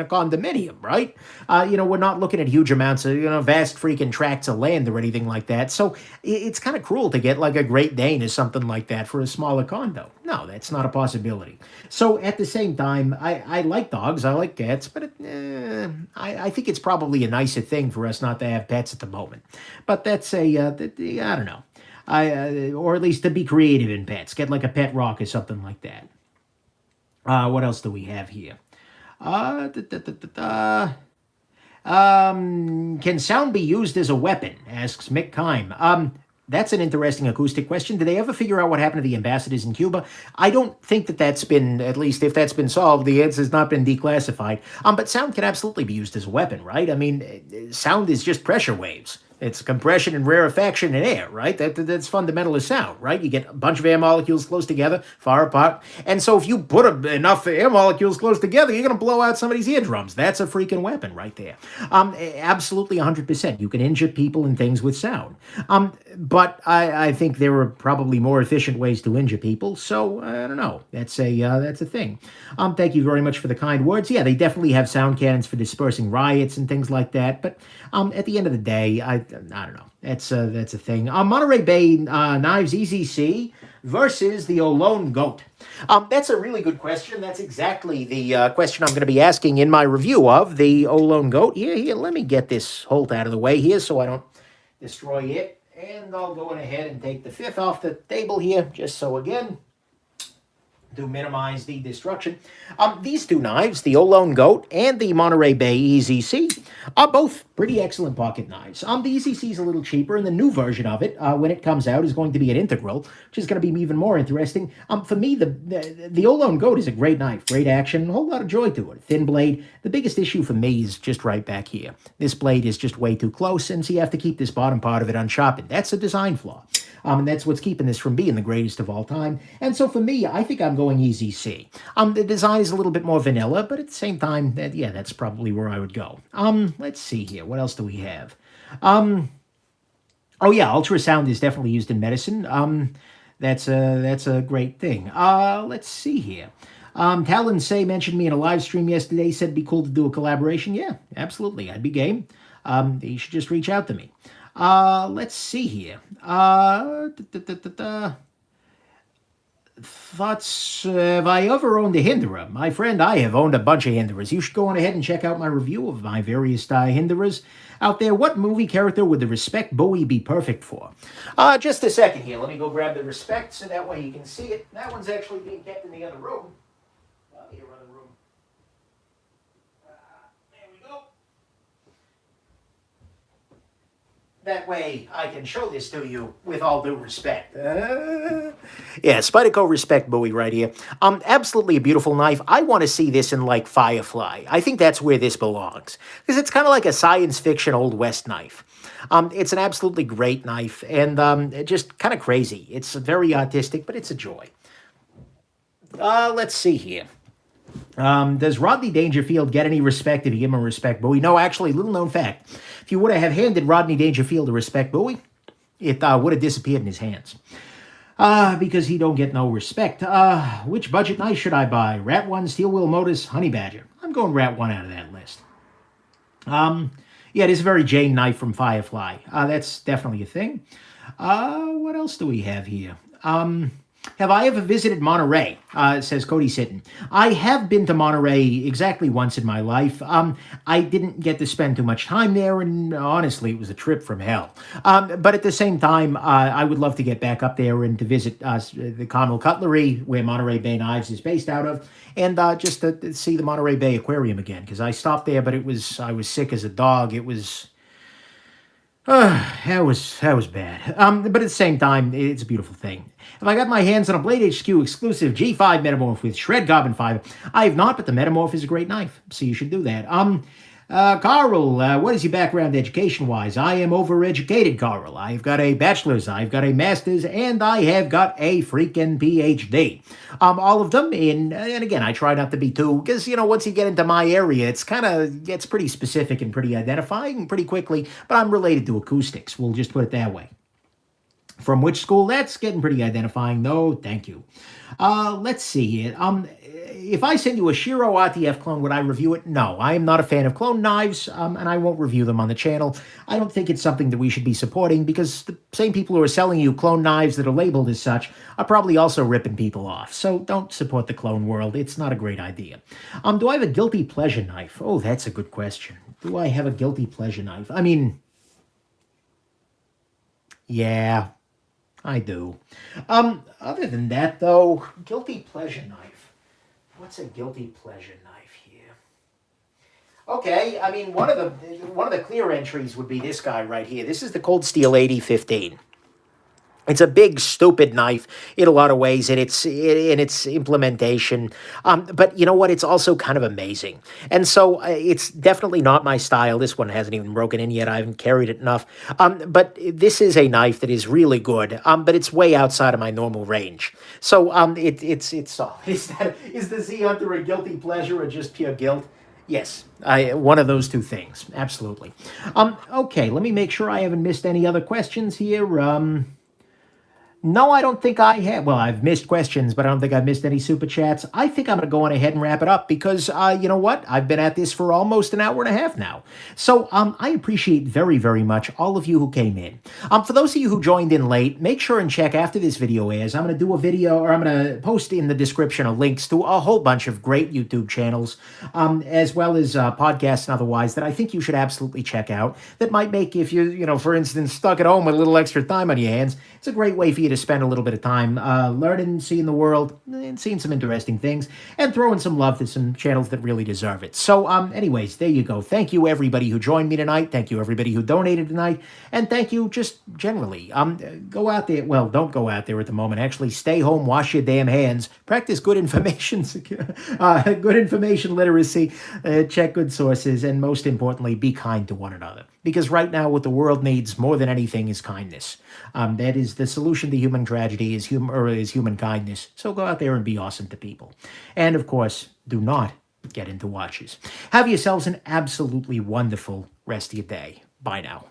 Speaker 1: condominium, right? We're not looking at huge amounts of, vast freaking tracts of land or anything like that. So it's kind of cruel to get like a Great Dane or something like that for a smaller condo. No, that's not a possibility. So at the same time, I like dogs, I like cats, but I think it's probably a nicer thing for us not to have pets at the moment. But that's I don't know. Or at least to be creative in pets. Get like a pet rock or something like that. What else do we have here? Can sound be used as a weapon? Asks Mick Kime. That's an interesting acoustic question. Did they ever figure out what happened to the ambassadors in Cuba? I don't think that's been, at least if that's been solved, the answer's not been declassified. But sound can absolutely be used as a weapon, right? I mean, sound is just pressure waves. It's compression and rarefaction in air, right? That's fundamental to sound, right? You get a bunch of air molecules close together, far apart. And so if you put enough air molecules close together, you're going to blow out somebody's eardrums. That's a freaking weapon right there. Absolutely 100%. You can injure people and things with sound. But I think there are probably more efficient ways to injure people. So I don't know. That's a thing. Thank you very much for the kind words. Yeah, they definitely have sound cannons for dispersing riots and things like that. But at the end of the day, I don't know. That's a thing. Monterey Bay Knives EZC versus the Olone Goat. That's a really good question. That's exactly the question I'm going to be asking in my review of the Olone Goat. Here, let me get this Holt out of the way here so I don't destroy it. And I'll go ahead and take the fifth off the table here, just so again, to minimize the destruction. These two knives, the Olone Goat and the Monterey Bay EZC, are both pretty excellent pocket knives. The EZC is a little cheaper, and the new version of it, when it comes out, is going to be an integral, which is going to be even more interesting. For me, the Olone Goat is a great knife, great action, a whole lot of joy to it. Thin blade. The biggest issue for me is just right back here. This blade is just way too close, and so you have to keep this bottom part of it unsharpened. That's a design flaw. And that's what's keeping this from being the greatest of all time. And so for me, I think I'm going EZC. The design is a little bit more vanilla, but at the same time, that's probably where I would go. Let's see here. What else do we have? Oh yeah, ultrasound is definitely used in medicine. That's a great thing. Let's see here. Talon Say mentioned me in a live stream yesterday, said it'd be cool to do a collaboration. Yeah, absolutely. I'd be game. You should just reach out to me. Let's see here. Thoughts, have I ever owned a Hinderer? My friend, I have owned a bunch of Hinderers. You should go on ahead and check out my review of my various Hinderers out there. What movie character would the Respect buoy be perfect for? Just a second here. Let me go grab the Respect so that way you can see it. That one's actually being kept in the other room. Here, other room. There we go. That way I can show this to you with all due respect. Yeah, Spyderco Respect buoy right here. Absolutely a beautiful knife. I want to see this in like Firefly. I think that's where this belongs. Because it's kind of like a science fiction Old West knife. It's an absolutely great knife and just kind of crazy. It's very artistic, but it's a joy. Let's see here. Does Rodney Dangerfield get any respect if you give him a Respect buoy? No, actually, little known fact. If you would have handed Rodney Dangerfield a Respect buoy, it would have disappeared in his hands. Because he don't get no respect. Which budget knife should I buy? Rat 1, Steel Wheel Motors, Honey Badger. I'm going Rat 1 out of that list. Yeah, it is a very Jane knife from Firefly. That's definitely a thing. What else do we have here? Have I ever visited Monterey? Says Cody Sitton. I have been to Monterey exactly once in my life. I didn't get to spend too much time there, and honestly, it was a trip from hell. But at the same time, I would love to get back up there and to visit the Carmel Cutlery, where Monterey Bay Knives is based out of, and just to see the Monterey Bay Aquarium again, because I stopped there, but I was sick as a dog. It was... that was bad. But at the same time, it's a beautiful thing. Have I got my hands on a Blade HQ exclusive G5 Metamorph with shred carbon fiber? I have not, but the Metamorph is a great knife, so you should do that. Carl, what is your background education-wise? I am overeducated, Carl. I've got a bachelor's, I've got a master's, and I have got a freaking PhD. All of them and again, I try not to be too, because, once you get into my area, it's gets pretty specific and pretty identifying pretty quickly, but I'm related to acoustics. We'll just put it that way. From which school? That's getting pretty identifying. No, thank you. Let's see here. If I send you a Shiro RTF clone, would I review it? No, I am not a fan of clone knives, and I won't review them on the channel. I don't think it's something that we should be supporting, because the same people who are selling you clone knives that are labeled as such are probably also ripping people off. So don't support the clone world. It's not a great idea. Do I have a guilty pleasure knife? Oh, that's a good question. Do I have a guilty pleasure knife? I mean, yeah, I do. Other than that, though, guilty pleasure knife. What's a guilty pleasure knife here? Okay, I mean, one of the clear entries would be this guy right here. This is the Cold Steel 8015. It's a big, stupid knife in a lot of ways in its implementation. But you know what? It's also kind of amazing. And so it's definitely not my style. This one hasn't even broken in yet. I haven't carried it enough. But this is a knife that is really good, but it's way outside of my normal range. So is the Z Hunter a guilty pleasure or just pure guilt? Yes, one of those two things. Absolutely. Okay, let me make sure I haven't missed any other questions here. No, I don't think I have. Well, I've missed questions, but I don't think I've missed any super chats. I think I'm going to go on ahead and wrap it up because, you know what? I've been at this for almost an hour and a half now. So I appreciate very, very much all of you who came in. For those of you who joined in late, make sure and check after this video airs. I'm going to do a video, or I'm going to post in the description of links to a whole bunch of great YouTube channels, as well as podcasts and otherwise that I think you should absolutely check out. That might make, if you, for instance, stuck at home with a little extra time on your hands, it's a great way for you to spend a little bit of time learning, seeing the world, and seeing some interesting things, and throwing some love to some channels that really deserve it. So anyways, there you go. Thank you, everybody who joined me tonight. Thank you, everybody who donated tonight. And thank you just generally. Go out there. Well, don't go out there at the moment. Actually, stay home, wash your damn hands, practice good information, good information literacy, check good sources, and most importantly, be kind to one another. Because right now, what the world needs more than anything is kindness. That is the solution to human tragedy is human kindness. So go out there and be awesome to people. And of course, do not get into watches. Have yourselves an absolutely wonderful rest of your day. Bye now.